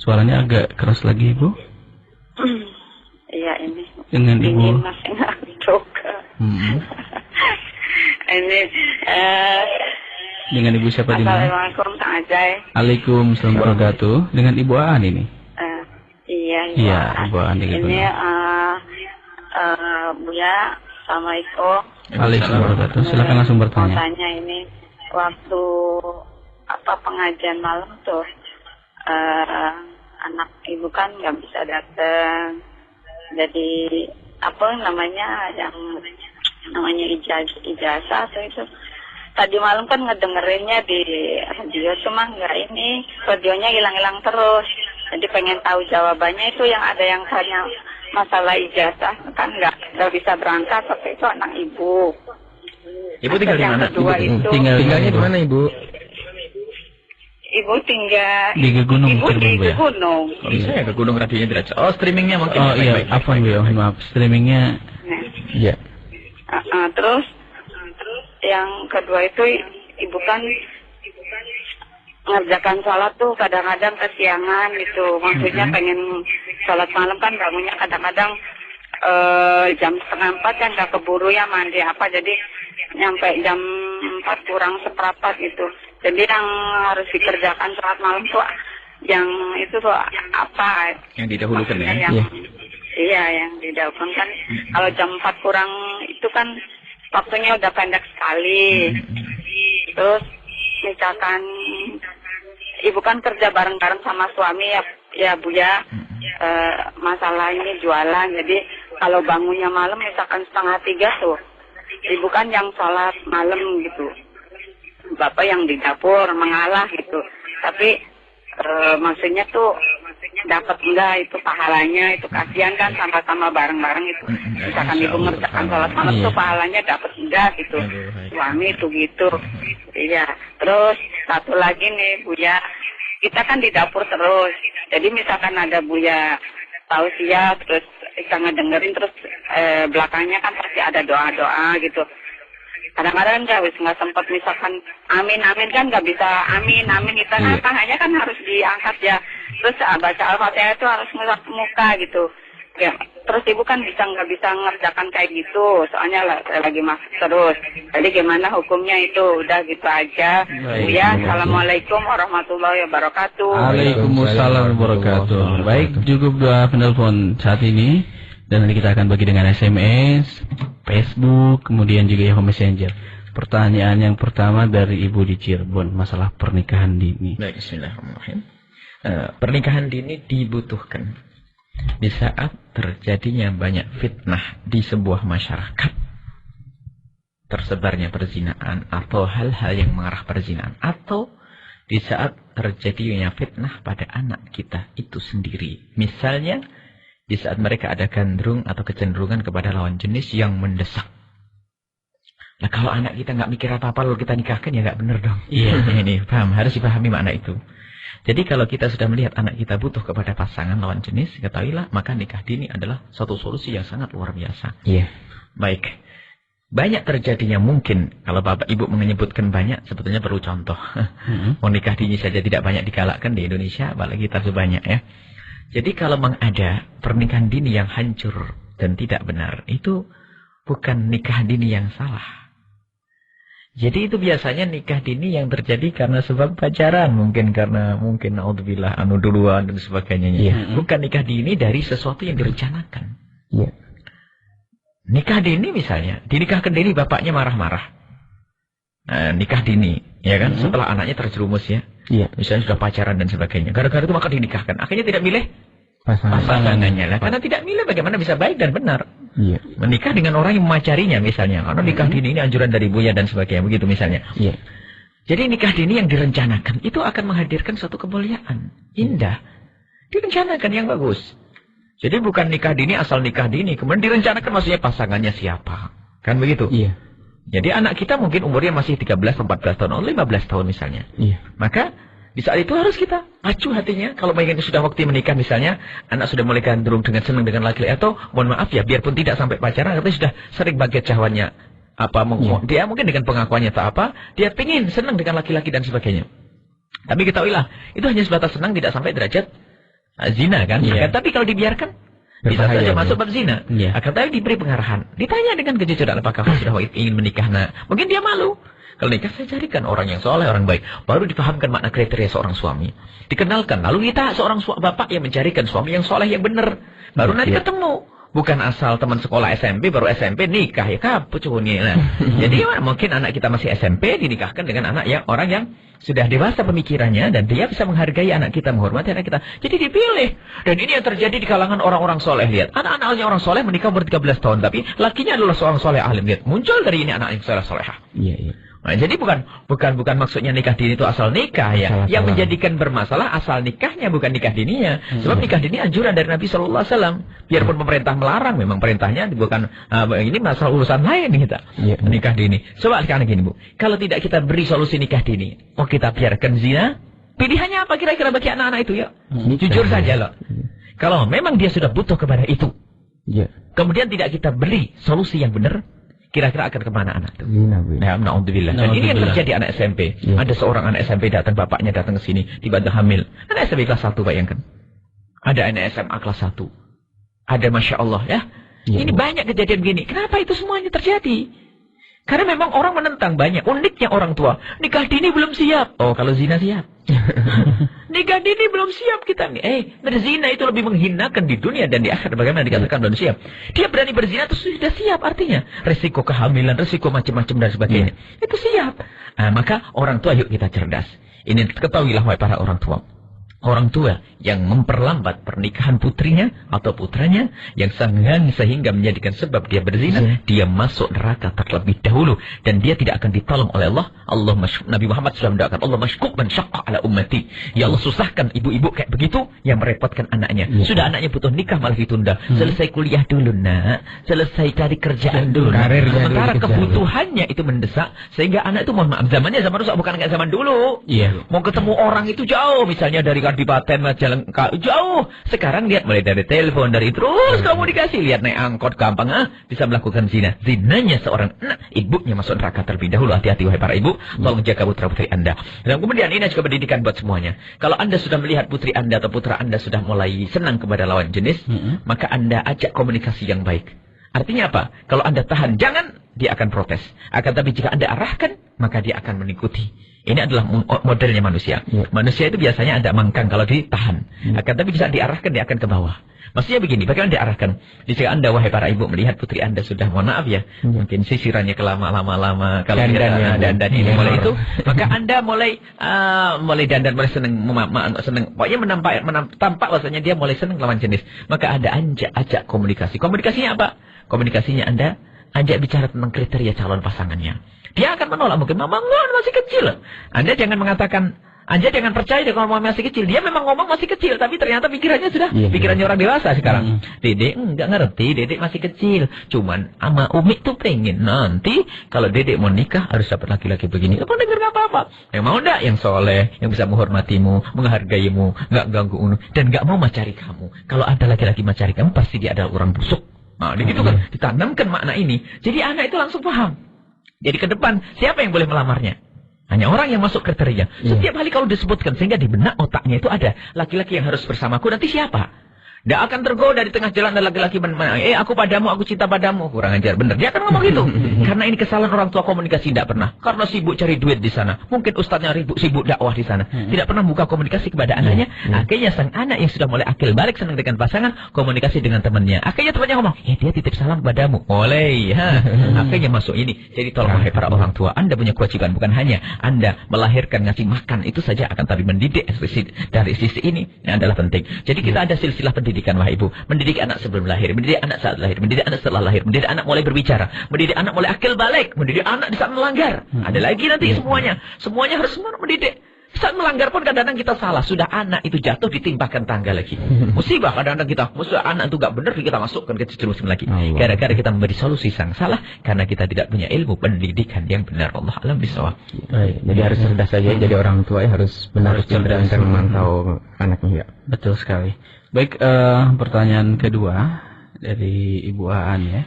A: Suaranya agak keras lagi Ibu.
D: Iya, ini.
A: Dengan Ibu.
D: Ini masih ngantuk. Ini
A: dengan Ibu siapa di mana?
D: Assalamualaikum Kang Ajay.
A: Waalaikumsalam warahmatullahi wabarakatuh. Dengan Ibu Aan ini?
D: Iya,
A: Ibu Aan.
D: Ini Buya, Assalamualaikum.
A: Waalaikumsalam. Silakan langsung
D: Mau
A: bertanya.
D: tanya ini, waktu pengajian malam tuh, anak ibu kan nggak bisa datang. Jadi yang namanya ijazah atau itu. Tadi malam kan ngedengerinnya di radio, cuma radionya hilang-hilang terus. Jadi pengen tahu jawabannya itu, yang ada yang tanya masalah ijazah kan nggak bisa berangkat, tapi itu anak ibu.
B: Ibu tinggal di mana?
C: Tinggalnya di mana, Ibu?
D: Ibu tinggal
A: di Gunung.
D: Ibu di Gunung.
B: Bisa ya ke Gunung radionya tidak? Oh, streamingnya mungkin.
A: Oh iya, apa Bu? Maaf, streamingnya.
C: Iya.
D: Terus yang kedua itu, ibu kan ngerjakan sholat tuh kadang-kadang kesiangan gitu. Maksudnya pengen sholat malam kan bangunnya kadang-kadang jam 3:30 kan, nggak keburu ya mandi jadi nyampe jam 4 kurang seperempat gitu. Jadi yang harus dikerjakan sholat malam tuh yang itu tuh apa?
B: Yang didahulukan ya?
D: Iya, yang didahulukan kan. Kalau jam 4 kurang itu kan waktunya udah pendek sekali. Terus misalkan ibu kan kerja bareng-bareng sama suami ya Bu ya. Masalah ini jualan, jadi kalau bangunnya malam misalkan 2:30 tuh, ibu kan yang sholat malam gitu, bapak yang di dapur mengalah gitu. Tapi maksudnya tuh dapat enggak itu pahalanya, itu kasihan kan sama-sama bareng-bareng itu. Misalkan ibu ngerjakan sholat malam tuh pahalanya dapat enggak gitu, suami itu gitu. Iya. Terus satu lagi nih Bu ya, kita kan di dapur terus. Jadi misalkan ada Buya tausiah, terus kita ngedengerin, terus belakangnya kan pasti ada doa-doa gitu. Kadang-kadang nggak sempat misalkan amin kan nggak bisa amin kita tangannya kan harus diangkat ya. Terus baca Al-Fatihah itu harus ngeliat muka gitu. Ya, terus ibu kan nggak bisa ngerjakan kayak gitu, soalnya lagi masuk terus. Jadi gimana hukumnya itu? Udah gitu aja. Ya, assalamualaikum warahmatullahi wabarakatuh.
A: Waalaikumsalam warahmatullahi wabarakatuh. Baik, cukup dua penelpon saat ini, dan nanti kita akan bagi dengan SMS, Facebook, kemudian juga Yahoo Messenger. Pertanyaan yang pertama dari Ibu di Cirebon, masalah pernikahan dini.
B: Baik, bismillahirrahmanirrahim. Pernikahan dini dibutuhkan di saat terjadinya banyak fitnah di sebuah masyarakat, tersebarnya perzinaan atau hal-hal yang mengarah perzinaan, atau di saat terjadinya fitnah pada anak kita itu sendiri. Misalnya di saat mereka ada gandrung atau kecenderungan kepada lawan jenis yang mendesak. Nah, kalau anak kita nggak mikir apa-apa lalu kita nikahkan, ya nggak benar dong. Iya, ini paham, harus dipahami makna itu. Jadi kalau kita sudah melihat anak kita butuh kepada pasangan lawan jenis, ketahuilah maka nikah dini adalah suatu solusi yang sangat luar biasa.
C: Iya.
B: Baik. Banyak terjadinya mungkin, kalau Bapak Ibu menyebutkan banyak, sebetulnya perlu contoh. Mau nikah dini saja tidak banyak digalakkan di Indonesia, apalagi kita sebanyak ya. Jadi kalau memang ada pernikahan dini yang hancur dan tidak benar, itu bukan nikah dini yang salah. Jadi itu biasanya nikah dini yang terjadi karena sebab pacaran, mungkin naudzubillah duluan dan sebagainya. Bukan nikah dini dari sesuatu yang direncanakan.
C: Iya.
B: Nikah dini misalnya, dinikahkan dini bapaknya marah-marah. Nah, nikah dini, ya kan? Setelah anaknya terjerumus ya. Iya. Misalnya sudah pacaran dan sebagainya. Gara-gara itu maka dinikahkan. Akhirnya tidak milih pasangannya lah. Karena tidak milih bagaimana bisa baik dan benar. Iya. Menikah dengan orang yang memacarinya misalnya. Karena nikah dini ini anjuran dari Buya dan sebagainya. Begitu misalnya. Iya. Jadi nikah dini yang direncanakan itu akan menghadirkan suatu kemuliaan. Indah. Direncanakan yang bagus. Jadi bukan nikah dini asal nikah dini. Kemudian direncanakan maksudnya pasangannya siapa. Kan begitu? Iya. Jadi anak kita mungkin umurnya masih 13, 14 tahun, atau 15 tahun misalnya. Iya. Maka di saat itu harus kita acuh hatinya. Kalau mengingat sudah waktu menikah misalnya, anak sudah mulai gandrung dengan senang dengan laki-laki, atau mohon maaf ya, biarpun tidak sampai pacaran, tapi sudah sering baget syahwatnya. Dia mungkin dengan pengakuannya tak apa, dia pingin senang dengan laki-laki dan sebagainya. Tapi ketahuilah, itu hanya sebatas senang, tidak sampai derajat zina kan. Tapi kalau dibiarkan, bisa saja masuk bab zina. Akan tapi diberi pengarahan, ditanya dengan kejujuran, apakah sudah ingin menikah. Nah, mungkin dia malu. Kalau nikah saya carikan orang yang soleh, orang baik. Baru dipahamkan makna kriteria seorang suami. Dikenalkan. Lalu kita seorang bapak yang mencarikan suami yang soleh, yang benar. Baru nanti ketemu. Bukan asal teman sekolah SMP, baru SMP nikah ya kapucuni. Nah, jadi mungkin anak kita masih SMP dinikahkan dengan orang yang sudah dewasa pemikirannya dan dia bisa menghargai anak kita, menghormati anak kita. Jadi dipilih. Dan ini yang terjadi di kalangan orang-orang soleh. Lihat, anak-anaknya orang soleh menikah umur 13 tahun, tapi lakinya adalah seorang soleh alim. Lihat, muncul dari ini anak yang solehah.
C: Iya, iya.
B: Nah, jadi bukan maksudnya nikah dini itu asal nikah ya. Yang menjadikan bermasalah asal nikahnya, bukan nikah dininya. Sebab nikah dini anjuran dari Nabi Sallallahu Alaihi Wasallam. Biarpun pemerintah melarang, memang perintahnya bukan ini masalah urusan lain kita. Nikah dini. Coba sekarang gini Bu, kalau tidak kita beri solusi nikah dini, kita biarkan zina. Pilihannya apa kira-kira bagi anak-anak itu ya? Jujur saja loh. Kalau memang dia sudah butuh kepada itu, kemudian tidak kita beri solusi yang benar, kira-kira akan kemana anak itu? Nah, na'udzubillah. Dan ini yang terjadi anak SMP. Ada seorang anak SMP datang, bapaknya datang ke sini, tiba-tiba hamil. Anak SMP kelas 1, bayangkan. Ada anak SMA kelas 1. Ada Masya Allah ya. Ini banyak kejadian begini. Kenapa itu semuanya terjadi? Karena memang orang menentang banyak. Uniknya orang tua. Nikah dini belum siap. Oh, kalau zina siap. Nikah dini belum siap kita nih. Berzina itu lebih menghinakan di dunia dan di akhirat. Bagaimana dikatakan belum siap? Dia berani berzina itu sudah siap artinya. Resiko kehamilan, resiko macam-macam dan sebagainya. Itu siap. Nah, maka orang tua yuk kita cerdas. Ini ketahuilah wahai para orang tua. Orang tua yang memperlambat pernikahan putrinya atau putranya yang sehingga menjadikan sebab dia berzina, dia masuk neraka terlebih dahulu dan dia tidak akan ditolong oleh Allah. Nabi Muhammad sudah mendoakan Allah masyqub man syaqqa ala ummati. Ya Allah, susahkan ibu-ibu kayak begitu yang merepotkan anaknya. Sudah anaknya butuh nikah malah ditunda. Selesai kuliah dulu nak, selesai cari kerjaan dulu. Sementara kebutuhannya itu mendesak sehingga anak itu mohon maaf zaman rusak bukan kayak zaman dulu. Mau ketemu orang itu jauh, misalnya dari Kadipaten jalan jauh. Sekarang lihat mulai dari telepon, dari terus komunikasi, lihat naik angkot gampang bisa melakukan zina. Zinanya seorang anak, ibunya masuk neraka terlebih dahulu. Hati-hati wahai para ibu, tolong jaga putra-putri Anda. Dan kemudian ini juga pendidikan buat semuanya. Kalau Anda sudah melihat putri Anda atau putra Anda sudah mulai senang kepada lawan jenis, maka Anda ajak komunikasi yang baik. Artinya apa? Kalau Anda tahan, jangan, dia akan protes. Akan tapi jika Anda arahkan, maka dia akan mengikuti. Ini adalah modelnya manusia. Manusia itu biasanya ada mangkang kalau ditahan. Akan tapi bisa diarahkan, dia akan ke bawah. Maksudnya begini, bagaimana diarahkan? Jika Anda, wahai para ibu, melihat putri Anda sudah, mohon maaf ya, mungkin sisirannya kelama-lama, kalau dandan ini mulai itu, maka Anda mulai dandan, mulai senang, pokoknya tampak bahasanya dia mulai senang lawan jenis. Maka Anda ajak komunikasi. Komunikasinya apa? Komunikasinya Anda ajak bicara tentang kriteria calon pasangannya. Dia akan menolak, mungkin mama masih kecil. Anda jangan mengatakan, Anda jangan percaya dia kalau masih kecil. Dia memang ngomong masih kecil, tapi ternyata pikirannya sudah pikirannya orang dewasa sekarang. Dedek enggak ngerti, dedek masih kecil. Cuman ama Umi tuh pengen nanti kalau dedek mau nikah harus dapat laki-laki begini. Apa dengar enggak apa-apa. Yang mau enggak yang soleh, yang bisa menghormatimu, menghargaimu, enggak ganggu dan enggak mau macari kamu. Kalau ada laki-laki macari kamu pasti dia adalah orang busuk. Nah, gitu kan ditanamkan makna ini. Jadi anak itu langsung paham. Jadi ke depan, siapa yang boleh melamarnya? Hanya orang yang masuk kriteria. Setiap kali kalau disebutkan, sehingga di benak otaknya itu ada. Laki-laki yang harus bersamaku, nanti siapa? Tidak akan tergoda di tengah jalan ada laki-laki aku padamu, aku cinta padamu. Kurang ajar, benar. Dia akan ngomong gitu. Karena ini kesalahan orang tua komunikasi tidak pernah. Karena sibuk cari duit di sana. Mungkin ustadznya sibuk dakwah di sana. Tidak pernah buka komunikasi kepada anaknya. Akhirnya sang anak yang sudah mulai akil balik, senang dengan pasangan, komunikasi dengan temannya. Akhirnya temannya ngomong, dia titip salam padamu. Oleh, akhirnya masuk ini. Jadi tolong wahai para orang tua, Anda punya kewajiban. Bukan hanya Anda melahirkan, ngasih makan, itu saja akan tapi mendidik dari sisi ini. Yang adalah penting. Jadi kita ada silsilah pendidikan wahai ibu, mendidik anak sebelum lahir, mendidik anak saat lahir, mendidik anak setelah lahir, mendidik anak mulai berbicara, mendidik anak mulai akil balik, mendidik anak di saat melanggar. Ada lagi nanti semuanya harus mendidik. Saat melanggar pun kadang-kadang kita salah, sudah anak itu jatuh ditimpakan tangga lagi. Musibah kadang-kadang kita, anak itu gak benar kita masukkan ke jerusalem lagi. Gara-gara kita memberi solusi sang salah karena kita tidak punya ilmu pendidikan yang benar. Allah alam bisawab.
C: Jadi harus cerdas saja, jadi orang tua harus benar cerdas memantau anaknya.
A: Betul sekali. Baik, pertanyaan kedua dari Ibu Aan ya.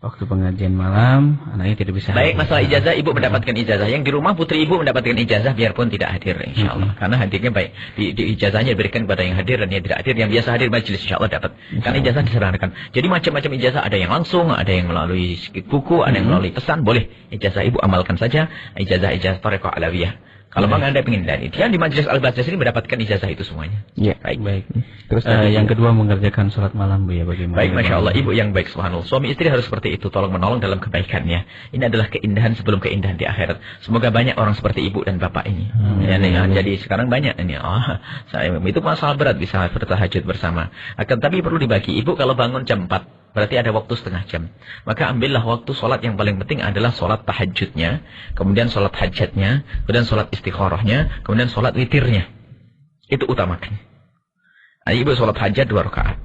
A: Waktu pengajian malam, anaknya tidak bisa
B: hadir. Baik, masalah ijazah, ibu mendapatkan ijazah. Yang di rumah putri ibu mendapatkan ijazah biarpun tidak hadir, insya Allah. Karena hadirnya baik. Di ijazahnya diberikan kepada yang hadir dan yang tidak hadir. Yang biasa hadir majelis, insya Allah dapat. Karena ijazah disarankan. Jadi macam-macam ijazah, ada yang langsung, ada yang melalui buku, ada yang melalui pesan. Boleh ijazah ibu amalkan saja. Ijazah Thariqah Alawiyah. Kalau memang Anda ingin dan dia di Majelis Al-Bajaz ini mendapatkan ijazah itu semuanya.
C: Iya.
A: Baik. Terus yang kedua mengerjakan sholat malam Bu ya, bagaimana?
B: Baik, Masya Allah, ibu yang baik, subhanallah. Suami istri harus seperti itu, tolong menolong dalam kebaikannya. Ini adalah keindahan sebelum keindahan di akhirat. Semoga banyak orang seperti ibu dan bapak ini. Jadi sekarang banyak ini. Itu masalah berat bisa bertahajud bersama. Akan tapi perlu dibagi. Ibu kalau bangun jam 4. Berarti ada waktu setengah jam. Maka ambillah waktu sholat yang paling penting adalah sholat tahajudnya, kemudian sholat hajatnya, kemudian sholat istikharahnya, kemudian sholat witirnya. Itu utamakan. Ibu sholat hajat 2 rakaat.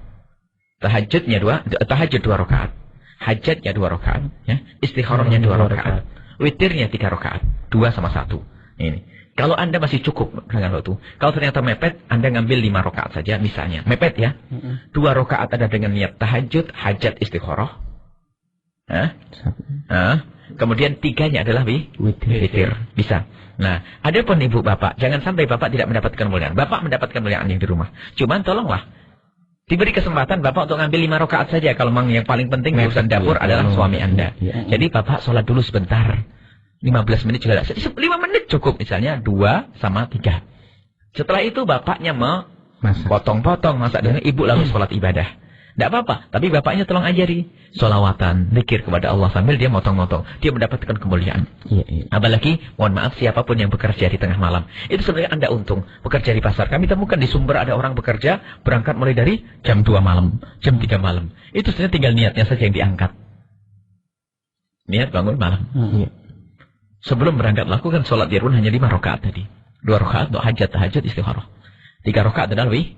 B: Tahajud 2 rakaat. Hajatnya 2 rakaat. Ya. Istikharahnya 2 rakaat. Witirnya 3 rakaat. 2 sama 1. Ini. Kalau Anda masih cukup dengan waktu. Kalau ternyata mepet, Anda ngambil 5 rakaat saja misalnya. Mepet ya. 2 rakaat ada dengan niat tahajud, hajat, istikharah. Kemudian 3-nya adalah witir. Bisa. Nah, adapun ibu bapak, jangan sampai bapak tidak mendapatkan kemuliaan. Bapak mendapatkan kemuliaan yang di rumah. Cuman tolonglah. Diberi kesempatan bapak untuk ngambil 5 rakaat saja. Kalau memang yang paling penting urusan dapur adalah suami Anda. Jadi bapak sholat dulu sebentar. 15 menit juga. 5 menit cukup misalnya 2 sama 3. Setelah itu bapaknya potong-potong masak dengan ibu lalu sholat ibadah. Tidak apa-apa. Tapi bapaknya tolong ajari. Sholawatan, zikir kepada Allah sambil dia motong-motong. Dia mendapatkan kemuliaan. Apalagi, mohon maaf siapapun yang bekerja di tengah malam. Itu sebenarnya Anda untung. Bekerja di pasar. Kami temukan di Sumber ada orang bekerja. Berangkat mulai dari jam 2 malam. Jam 3 malam. Itu sebenarnya tinggal niatnya saja yang diangkat. Niat bangun malam. Sebelum berangkat lakukan sholat di rumah hanya 5 rakaat tadi. 2 rakaat untuk hajat, tahajud, istikharah. 3 rakaat adalah witir.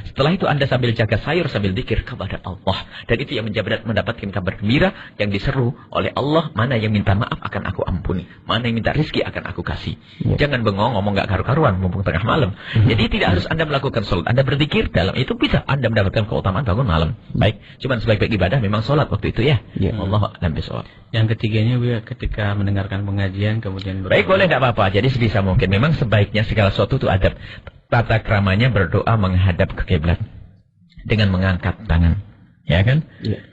B: Setelah itu Anda sambil jaga sayur, sambil zikir kepada Allah. Dan itu yang mendapatkan kabar gembira yang diseru oleh Allah. Mana yang minta maaf akan aku ampuni. Mana yang minta rizki akan aku kasih. Jangan bengong, ngomong gak karu-karuan, mumpung tengah malam. Jadi tidak harus Anda melakukan sholat. Anda berzikir dalam itu bisa Anda mendapatkan keutamaan bangun malam. Baik, cuman sebaik-baik ibadah memang sholat waktu itu ya. Allah a'lam bishawab.
A: Yang ketiganya Bu, ketika mendengarkan pengajian kemudian
B: baik, boleh tidak apa-apa. Jadi sebisa mungkin. Memang sebaiknya segala sesuatu itu adab. Tata keramanya berdoa menghadap ke kiblat dengan mengangkat tangan, ya kan?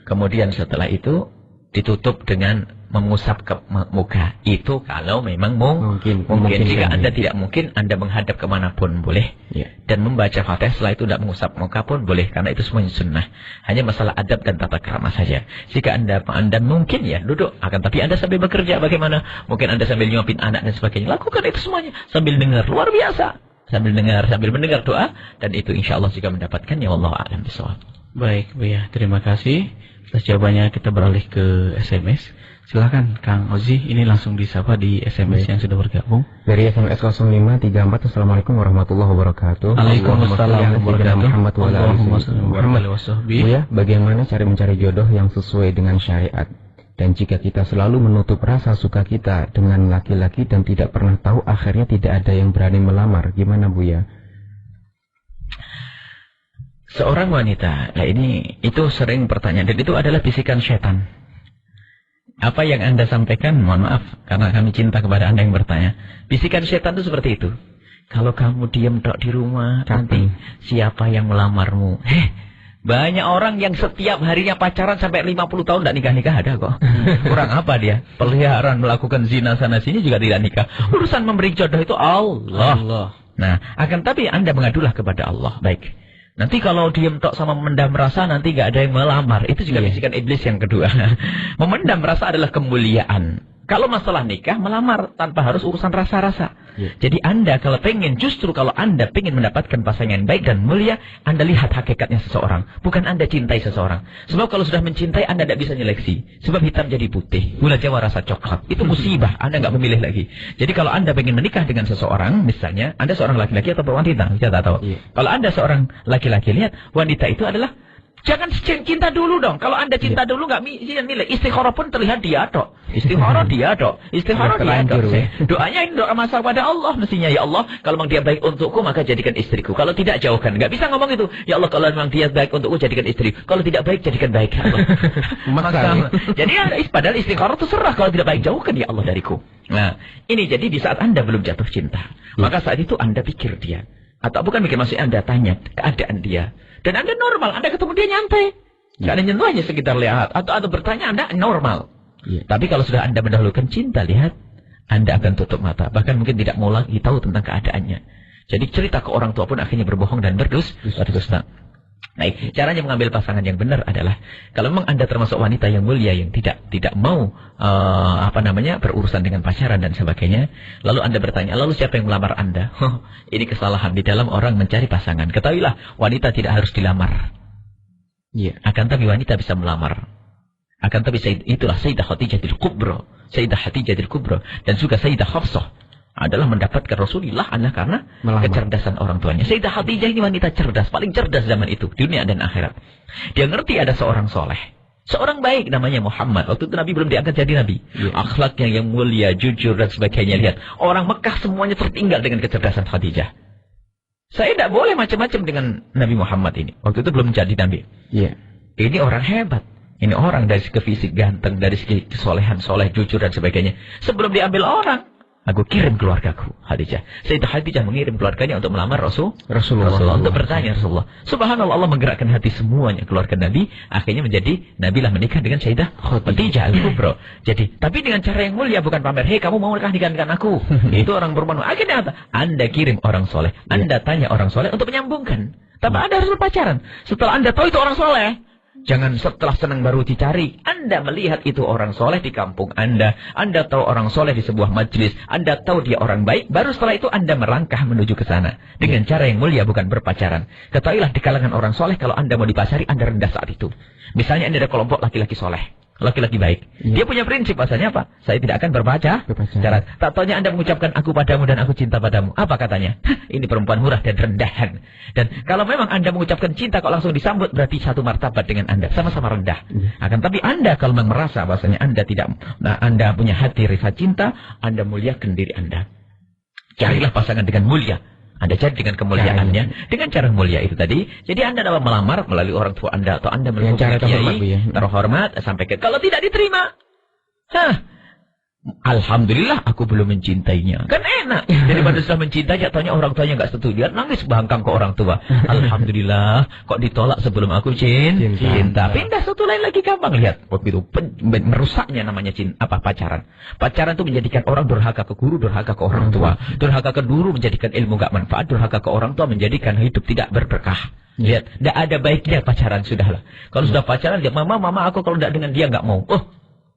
B: Kemudian setelah itu ditutup dengan mengusap ke muka. Itu kalau memang mungkin. Jika Anda tidak mungkin, Anda menghadap kemanapun boleh. Dan membaca Fatihah setelah itu tidak mengusap muka pun boleh. Karena itu semuanya sunnah. Hanya masalah adab dan tata krama saja. Jika Anda mungkin ya duduk. Tapi Anda sambil bekerja bagaimana? Mungkin Anda sambil nyuapin anak dan sebagainya. Lakukan itu semuanya. Sambil dengar. Luar biasa. Sambil mendengar doa. Dan itu insya Allah juga mendapatkan. Ya Allah a'lam bishawab.
A: Baik Bu ya, terima kasih. Atas jawabannya kita beralih ke SMS. Silakan Kang Ozi, ini langsung disapa di SMS yang sudah bergabung.
C: Dari SMS 0534, Assalamualaikum warahmatullahi wabarakatuh.
A: Waalaikumsalam warahmatullahi wabarakatuh.
C: Bu ya, bagaimana cara mencari jodoh yang sesuai dengan syariat? Dan jika kita selalu menutup rasa suka kita dengan laki-laki dan tidak pernah tahu, akhirnya tidak ada yang berani melamar, gimana Bu ya?
B: Seorang wanita, itu sering pertanyaan, dan itu adalah bisikan setan. Apa yang Anda sampaikan, mohon maaf, karena kami cinta kepada Anda yang bertanya. Bisikan setan itu seperti itu. Kalau kamu diam tok di rumah, nanti siapa yang melamarmu? Banyak orang yang setiap harinya pacaran sampai 50 tahun tidak nikah-nikah ada kok. Kurang apa dia? Peliharaan melakukan zina sana-sini juga tidak nikah. Urusan memberi jodoh itu Allah. Nah, akan tapi Anda mengadulah kepada Allah. Baik. Nanti kalau diem tok sama memendam rasa, nanti gak ada yang melamar. Itu juga bisikan iblis yang kedua. Memendam rasa adalah kemuliaan. Kalau masalah nikah, melamar tanpa harus urusan rasa-rasa. Jadi Anda kalau Anda pengen mendapatkan pasangan yang baik dan mulia, Anda lihat hakikatnya seseorang. Bukan Anda cintai seseorang. Sebab kalau sudah mencintai, Anda tidak bisa nyeleksi. Sebab hitam jadi putih, gula Jawa rasa coklat. Itu musibah, Anda nggak memilih lagi. Jadi kalau Anda pengen menikah dengan seseorang, misalnya Anda seorang laki-laki atau wanita, kita tak tahu. Kalau Anda seorang laki-laki, lihat wanita itu adalah jangan cinta dulu dong. Kalau Anda cinta dulu nggak nilai. Istikharah pun terlihat dia tok. Istikharah dia tok. Doanya ini doa masalah pada Allah mestinya. Ya Allah, kalau memang dia baik untukku maka jadikan istriku. Kalau tidak jauhkan. Nggak bisa ngomong itu. Ya Allah, kalau memang dia baik untukku jadikan istri. Kalau tidak baik jadikan baik. Ya Allah. Jadi padahal istikharah itu serah. Kalau tidak baik jauhkan ya Allah dariku. Nah, ini jadi di saat Anda belum jatuh cinta, maka saat itu Anda pikir dia. Atau bukan mikir, maksudnya Anda tanya keadaan dia. Dan Anda normal, Anda ketemu dia nyantai. Gak ada nyentuh hanya sekitar lihat. Atau bertanya, Anda normal. Tapi kalau sudah Anda mendahulukan cinta, lihat. Anda akan tutup mata. Bahkan mungkin tidak mau lagi tahu tentang keadaannya. Jadi cerita ke orang tua pun akhirnya berbohong dan berdusta. Baik, caranya mengambil pasangan yang benar adalah kalau memang Anda termasuk wanita yang mulia yang tidak mau berurusan dengan pacaran dan sebagainya, lalu Anda bertanya, lalu siapa yang melamar Anda? Ini kesalahan di dalam orang mencari pasangan. Ketahuilah, wanita tidak harus dilamar.
C: Iya.
B: Akan tapi wanita bisa melamar. Akan tapi itulah Sayyidah Khadijatul Kubra, Sayyidah Khadijatul Kubra dan juga Sayyidah Hafsah adalah mendapatkan Rasulullah karena kecerdasan orang tuanya. Sayyidah Khadijah ini wanita cerdas, paling cerdas zaman itu, dunia dan akhirat. Dia ngerti ada seorang soleh, seorang baik namanya Muhammad. Waktu itu Nabi belum diangkat jadi Nabi. Akhlaknya yang mulia, jujur dan sebagainya. Lihat, orang Mekah semuanya tertinggal dengan kecerdasan Khadijah. Saya tidak boleh macam-macam dengan Nabi Muhammad ini. Waktu itu belum jadi Nabi. Ini orang hebat. Ini orang dari segi fisik ganteng, dari segi kesolehan, soleh, jujur dan sebagainya. Sebelum diambil orang, aku kirim keluargaku, Khadijah. Sayyidah Khadijah mengirim keluarganya untuk melamar Rasulullah. Untuk bertanya Rasulullah. Subhanallah, Allah menggerakkan hati semuanya keluarga Nabi. Akhirnya menjadi Nabi lah menikah dengan Sayyidah Khadijah Al-Kubra. Jadi, tapi dengan cara yang mulia, bukan pamer. Hei, kamu mau nikah dengan aku? Itu orang berman. Akhirnya apa? Anda kirim orang soleh. Anda tanya orang soleh untuk menyambungkan. Tapi Anda harus berpacaran. Setelah Anda tahu itu orang soleh, jangan setelah senang baru dicari. Anda melihat itu orang soleh di kampung Anda. Anda tahu orang soleh di sebuah majelis. Anda tahu dia orang baik. Baru setelah itu Anda merangkah menuju ke sana. Dengan cara yang mulia, bukan berpacaran. Ketahuilah di kalangan orang soleh, kalau Anda mau dipacari, Anda rendah saat itu. Misalnya Anda ada kelompok laki-laki soleh. Laki-laki baik. Dia punya prinsip, bahasanya apa? Saya tidak akan berpacaran. Tak taunya Anda mengucapkan aku padamu dan aku cinta padamu. Apa katanya? Ini perempuan murah dan rendahan. Dan kalau memang Anda mengucapkan cinta kok langsung disambut, berarti satu martabat dengan Anda. Sama-sama rendah. Akan tapi Anda kalau memang merasa bahasanya Anda punya hati rasa cinta, Anda muliakan diri Anda. Carilah pasangan dengan mulia. Anda cari dengan kemuliaannya, dengan cara mulia itu tadi. Jadi Anda dapat melamar melalui orang tua Anda, atau Anda melalui kiai terhormat, sampai ke kalau tidak diterima. Alhamdulillah aku belum mencintainya. Kan enak. Daripada sudah mencintainya, taunya orang tuanya nggak setuju, nangis bangkang ke orang tua. Alhamdulillah, kok ditolak sebelum aku cinta. Pindah satu lain lagi gampang. Lihat, waktu itu merusaknya namanya pacaran. Pacaran itu menjadikan orang durhaka ke guru, durhaka ke orang tua. Durhaka ke guru menjadikan ilmu nggak manfaat. Durhaka ke orang tua menjadikan hidup tidak berberkah. Lihat, tidak ada baiknya pacaran, sudahlah. Kalau sudah pacaran, dia mama aku kalau tidak dengan dia nggak mau.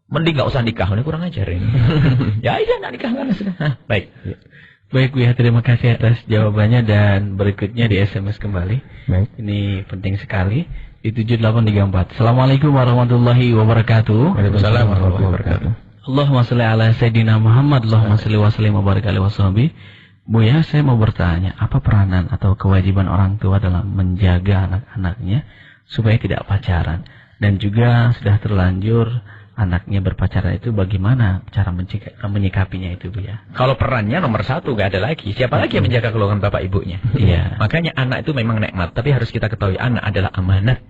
B: Mending nggak usah nikah, ini kurang ajar ini. Ya iya, nggak nikah kan sudah. Baik.
A: Baik Buya, terima kasih atas jawabannya, dan berikutnya di SMS kembali.
C: Baik.
A: Ini penting sekali di 7834. Assalamualaikum warahmatullahi wabarakatuh.
C: Waalaikumsalam warahmatullahi wabarakatuh.
A: Allahumma sholli ala Sayyidina Muhammad. Allahumma sholli wa sallim wa barik alaihi washabi. Buya, saya mau bertanya, apa peranan atau kewajiban orang tua dalam menjaga anak-anaknya supaya tidak pacaran, dan juga sudah terlanjur anaknya berpacaran itu, bagaimana cara menyikapinya itu, Bu ya?
B: Kalau perannya nomor satu, gak ada lagi. Siapa lagi yang menjaga keuangan bapak ibunya?
A: Iya.
B: Makanya anak itu memang nikmat, tapi harus kita ketahui anak adalah amanat.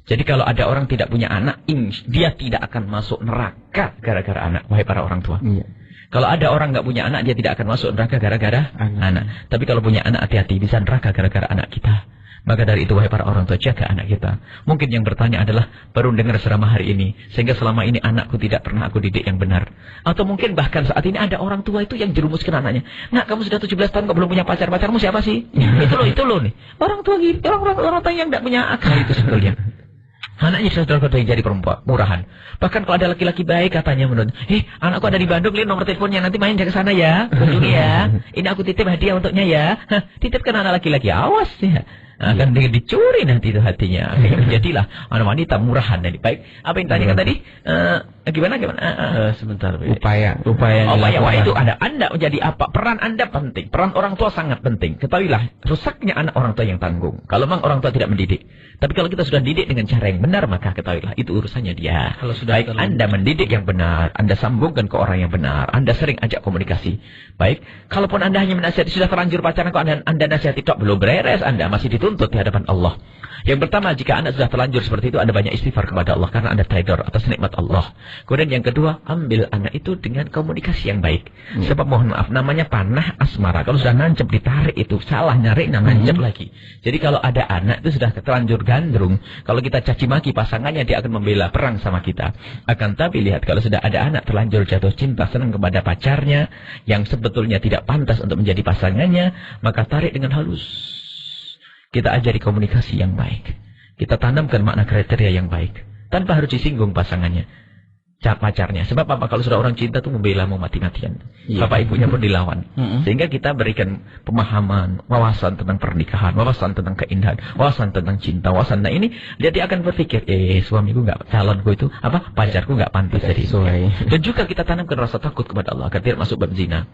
B: Jadi kalau ada orang tidak punya anak, dia tidak akan masuk neraka gara-gara anak, wahai para orang tua.
C: Iya.
B: Kalau ada orang nggak punya anak, dia tidak akan masuk neraka gara-gara anak. Tapi kalau punya anak, hati-hati, bisa neraka gara-gara anak kita. Maka dari itu, wahai para orang tua, jaga anak kita. Mungkin yang bertanya adalah, baru dengar ceramah hari ini, sehingga selama ini anakku tidak pernah aku didik yang benar. Atau mungkin bahkan saat ini ada orang tua itu yang jerumuskan anaknya. Nak, kamu sudah 17 tahun kok belum punya pacar, pacarmu siapa sih? itu loh nih. Orang tua gitu, orang tua yang tidak punya akal itu sebetulnya. Anaknya sudah jadi perempuan, murahan. Bahkan kalau ada laki-laki baik katanya menurut, anakku ada di Bandung, lihat nomor teleponnya, nanti main ke sana ya, kunjungi ya. Ini aku titip hadiah untuknya ya. Titipkan anak laki-laki, awas ya. Akan dicuri nanti itu hatinya. Akhirnya menjadilah anak wanita murahan. Baik, apa yang tanyakan tadi? Gimana?
A: Sebentar.
C: Upaya.
B: Wah, itu ada. Anda menjadi apa? Peran Anda penting. Peran orang tua sangat penting. Ketahuilah, rusaknya anak orang tua yang tanggung. Kalau memang orang tua tidak mendidik. Tapi kalau kita sudah didik dengan cara yang benar, maka ketahuilah itu urusannya dia. Kalau sudah baik, Anda mendidik yang benar, Anda sambungkan ke orang yang benar, Anda sering ajak komunikasi. Baik, kalaupun Anda hanya menasihati, sudah terlanjur pacaran kok Anda nasihati tok, belum beres, Anda masih dituntut dituntut di hadapan Allah. Yang pertama, jika anak sudah terlanjur seperti itu, Anda banyak istighfar kepada Allah karena Anda trader atas nikmat Allah. Kemudian yang kedua, ambil anak itu dengan komunikasi yang baik. Sebab mohon maaf, namanya panah asmara. Kalau sudah nancep, ditarik itu salah, nyari nancep lagi. Jadi kalau ada anak itu sudah terlanjur gandrung, kalau kita caci maki pasangannya, dia akan membela perang sama kita. Akan tapi lihat, kalau sudah ada anak terlanjur jatuh cinta, senang kepada pacarnya yang sebetulnya tidak pantas untuk menjadi pasangannya, maka tarik dengan halus. Kita ajari komunikasi yang baik. Kita tanamkan makna kriteria yang baik. Tanpa harus disinggung pasangannya, pacarnya. Sebab apa? Kalau sudah orang cinta itu membela mau mati-matian. Bapak ibunya pun dilawan. Sehingga kita berikan pemahaman, wawasan tentang pernikahan, wawasan tentang keindahan, wawasan tentang cinta, wawasan. Nah ini, dia akan berpikir, suamiku nggak, calonku itu, pacarku nggak pantas jadi. Dan juga kita tanamkan rasa takut kepada Allah, agar tidak masuk bab zina.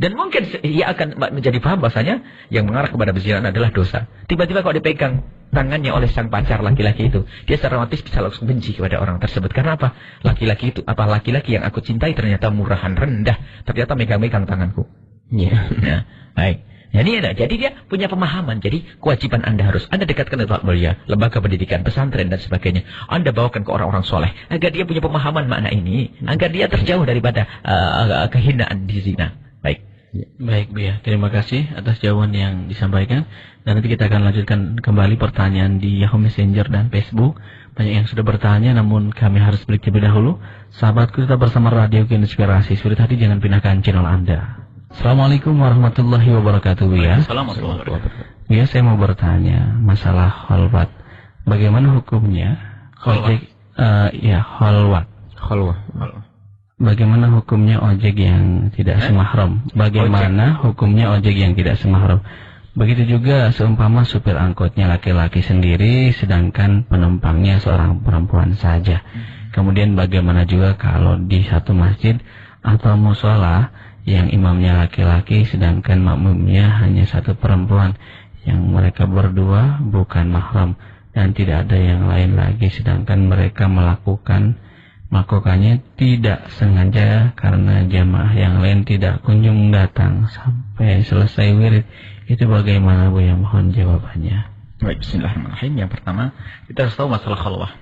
B: Dan mungkin ia akan menjadi paham bahasanya yang mengarah kepada perzinahan adalah dosa. Tiba-tiba kalau dipegang tangannya oleh sang pacar laki-laki itu, dia secara otomatis bisa langsung benci kepada orang tersebut. Karena apa? Laki-laki itu, laki-laki yang aku cintai ternyata murahan, rendah. Ternyata megang-megang tanganku. Nah, baik. Jadi dia punya pemahaman. Jadi kewajiban Anda harus Anda dekatkan dengan mulia, lembaga pendidikan, pesantren dan sebagainya. Anda bawakan ke orang-orang soleh agar dia punya pemahaman makna ini, agar dia terjauh daripada kehinaan di zina. Baik.
A: Baik Bu ya, terima kasih atas jawaban yang disampaikan. Dan nanti kita akan lanjutkan kembali pertanyaan di Yahoo Messenger dan Facebook. Banyak yang sudah bertanya, namun kami harus break terlebih dahulu. Sahabatku, tetap bersama Radio Inspirasi. Sulit hati, jangan pindahkan channel Anda. Assalamualaikum warahmatullahi wabarakatuh ya.
B: Assalamualaikum warahmatullahi wabarakatuh.
A: Ya, saya mau bertanya masalah kholwat. Bagaimana hukumnya? Ojek, kholwat. Bagaimana hukumnya ojek yang tidak semahram? Bagaimana hukumnya ojek yang tidak semahram? Begitu juga seumpama supir angkotnya laki-laki sendiri, sedangkan penumpangnya seorang perempuan saja. Kemudian bagaimana juga kalau di satu masjid atau musola yang imamnya laki-laki, sedangkan makmumnya hanya satu perempuan, yang mereka berdua bukan mahram dan tidak ada yang lain lagi, sedangkan mereka melakukannya tidak sengaja karena jamaah yang lain tidak kunjung datang sampai selesai wirid. Itu bagaimana Bu ya? Mohon jawabannya.
B: Baik, bismillahirrahmanirrahim. Yang pertama, kita harus tahu masalah khalwah.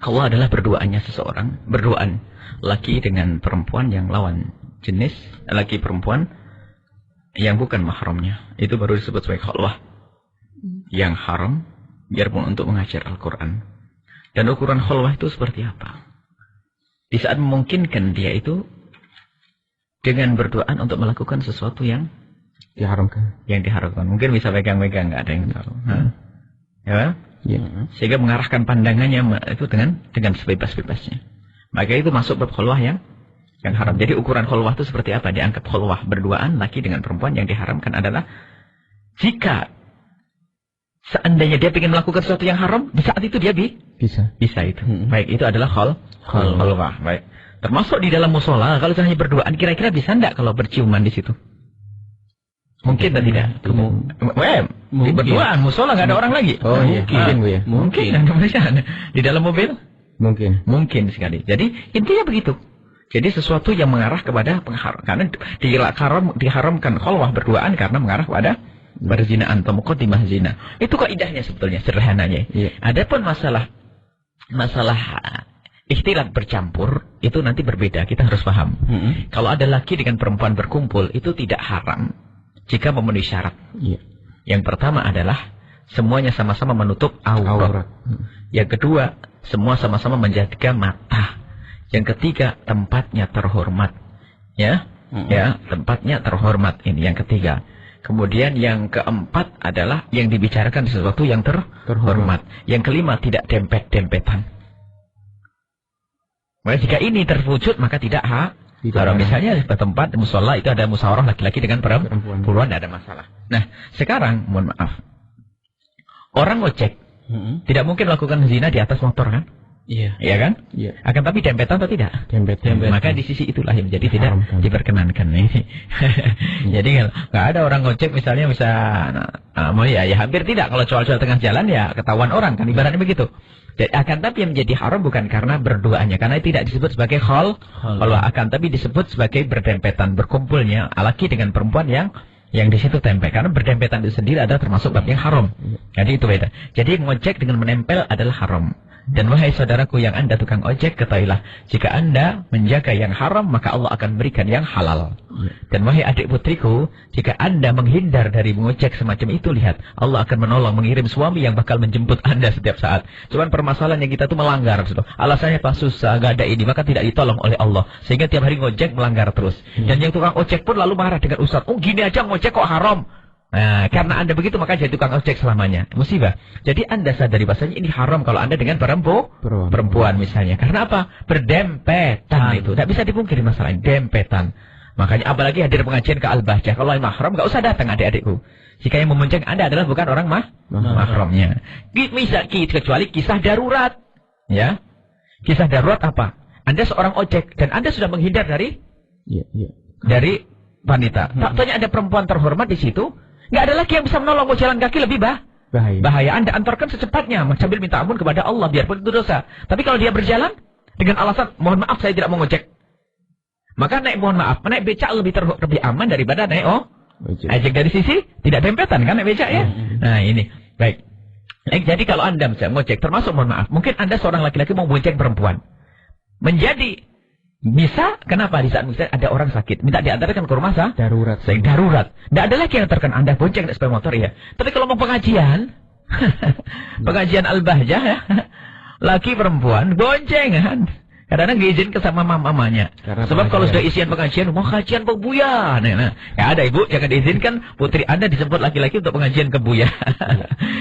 B: Khalwah adalah berduaannya seseorang, berduaan laki dengan perempuan yang lawan jenis, laki perempuan yang bukan mahramnya. Itu baru disebut sebagai khalwah. Yang haram, biarpun untuk mengajar Al-Quran. Dan ukuran khalwah itu seperti apa? Di saat memungkinkan dia itu dengan berduaan untuk melakukan sesuatu yang
C: diharamkan.
B: Yang diharamkan. Mungkin bisa pegang-pegang, nggak ada yang tahu. Ya? Sehingga mengarahkan pandangannya itu dengan sebebas-bebasnya. Maka itu masuk bab kholwah yang haram. Jadi ukuran kholwah itu seperti apa? Dianggap kholwah berduaan laki dengan perempuan yang diharamkan adalah jika seandainya dia ingin melakukan sesuatu yang haram, di saat itu dia bisa itu. Baik, itu adalah kholwah. Baik. Termasuk di dalam musola, kalau hanya berduaan, kira-kira bisa enggak kalau berciuman di situ? Mungkin atau tidak? Mungkin. Berduaan, musola nggak ada orang lagi.
C: Oh iya, mungkin Bu ya.
B: Mungkin. Di dalam mobil? Mungkin sekali. Jadi intinya begitu. Jadi sesuatu yang mengarah kepada pengharam. Karena diharamkan kholwah berduaan karena mengarah kepada berzinaan atau muqaddimah zina. Itu kaidahnya sebetulnya, sederhananya. Adapun masalah ikhtilat bercampur itu nanti berbeda, kita harus paham. Kalau ada laki dengan perempuan berkumpul itu tidak haram jika memenuhi syarat. Yang pertama adalah semuanya sama-sama menutup aurat. Yang kedua, semua sama-sama menjaga mata. Yang ketiga, tempatnya terhormat. Ya, tempatnya terhormat, ini yang ketiga. Kemudian yang keempat adalah yang dibicarakan sesuatu yang terhormat. Yang kelima, tidak dempet-dempetan. Maka jika ini terwujud maka tidak haram. Misalnya di tempat musola itu ada musyawarah laki-laki dengan perempuan, tidak ada masalah. Nah, sekarang mohon maaf, orang ojek tidak mungkin melakukan zina di atas motor kan? Iya kan? Iya. Akan tapi dempetan atau tidak? Dempetan. Maka di sisi itulah yang menjadi tidak diperkenankan. Jadi kalau nggak ada orang ojek misalnya bisa, ya hampir tidak. Kalau cowok-cowok tengah jalan ya ketahuan orang kan, ibaratnya begitu. Akan tapi yang menjadi haram bukan karena berduanya, karena tidak disebut sebagai kholwah, akan tapi disebut sebagai berdempetan, berkumpulnya laki dengan perempuan yang Yang di situ tempe. Karena berdempetan itu sendiri adalah termasuk bab yang haram. Jadi itu beda. Jadi ngojek dengan menempel adalah haram. Dan wahai saudaraku yang Anda tukang ojek, ketahuilah, jika Anda menjaga yang haram, maka Allah akan berikan yang halal. Dan wahai adik putriku, jika Anda menghindar dari mengojek semacam itu, lihat, Allah akan menolong, mengirim suami yang bakal menjemput Anda setiap saat. Cuman permasalahannya kita tuh melanggar. Alasannya pas susah, gak ada ini, maka tidak ditolong oleh Allah. Sehingga tiap hari ngojek melanggar terus. Dan yang tukang ojek pun lalu marah dengan Ustaz, oh gini aja ngojek kok haram. Nah, karena Anda begitu maka jadi tukang ojek selamanya. Musibah. Jadi Anda sadari bahasanya ini haram kalau Anda dengan perempuan misalnya. Karena apa? Berdempetan itu. Tidak bisa dipungkiri masalahnya. Dempetan. Makanya apalagi hadir pengajian ke Al-Bahjah. Kalau yang mahram nggak usah datang adik-adikku. Jika yang memonceng Anda adalah bukan orang mahramnya. Bisa kecuali kisah darurat. Ya. Kisah darurat apa? Anda seorang ojek dan Anda sudah menghindar dari wanita. Tak tanya ada perempuan terhormat di situ. Nggak ada lagi yang bisa menolong, mau jalan kaki lebih bahaya. Anda antarkan secepatnya sambil minta ampun kepada Allah, biarpun itu dosa. Tapi kalau dia berjalan dengan alasan, mohon maaf saya tidak mau ngojek, maka naik naik becak lebih aman daripada naik ojek. Dari sisi tidak dempetan kan naik becak ya. Nah ini baik. Jadi kalau Anda misalnya ngojek, termasuk mohon maaf, mungkin Anda seorang laki-laki mau bonceng perempuan, menjadi bisa, kenapa? Di saat misalnya ada orang sakit, minta diantarkan ke rumah darurat. Tidak ada lagi yang terkena Anda bonceng dan sepeda motor ya. Tapi kalau mau pengajian, pengajian Al-Bahjah ya, laki perempuan boncengan. Kadang-kadang diizin ke sama mamanya. Sebab kalau sudah isian pengajian, mau kajian ke Buya. Nah, ya ada ibu, jangan diizinkan putri Anda disebut laki-laki untuk pengajian ke Buya.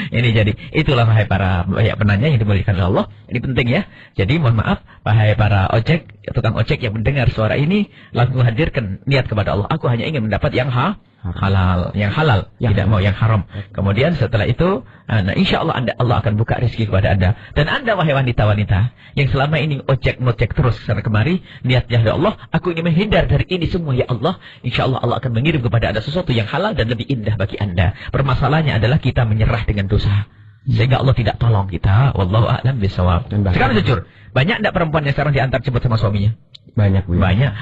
B: Ini jadi, itulah wahai para penanya yang dimuliakan oleh Allah. Ini penting ya. Jadi mohon maaf, wahai para ojek, tukang ojek yang mendengar suara ini, langsung hadirkan niat kepada Allah. Aku hanya ingin mendapat yang halal, tidak mau yang haram. Kemudian setelah itu, insya Allah Allah akan buka rezeki kepada Anda. Dan Anda wahai wanita-wanita yang selama ini ojek terus sana kemari, niatnya ya Allah, aku ingin menghindar dari ini semua ya Allah. Insya Allah Allah akan mengirim kepada Anda sesuatu yang halal dan lebih indah bagi Anda. Permasalahannya adalah kita menyerah dengan dosa, sehingga Allah tidak tolong kita. Wallahu a'lam bishawab. Sekarang jujur, banyak tidak perempuan yang sekarang diantar jemput sama suaminya? Banyak.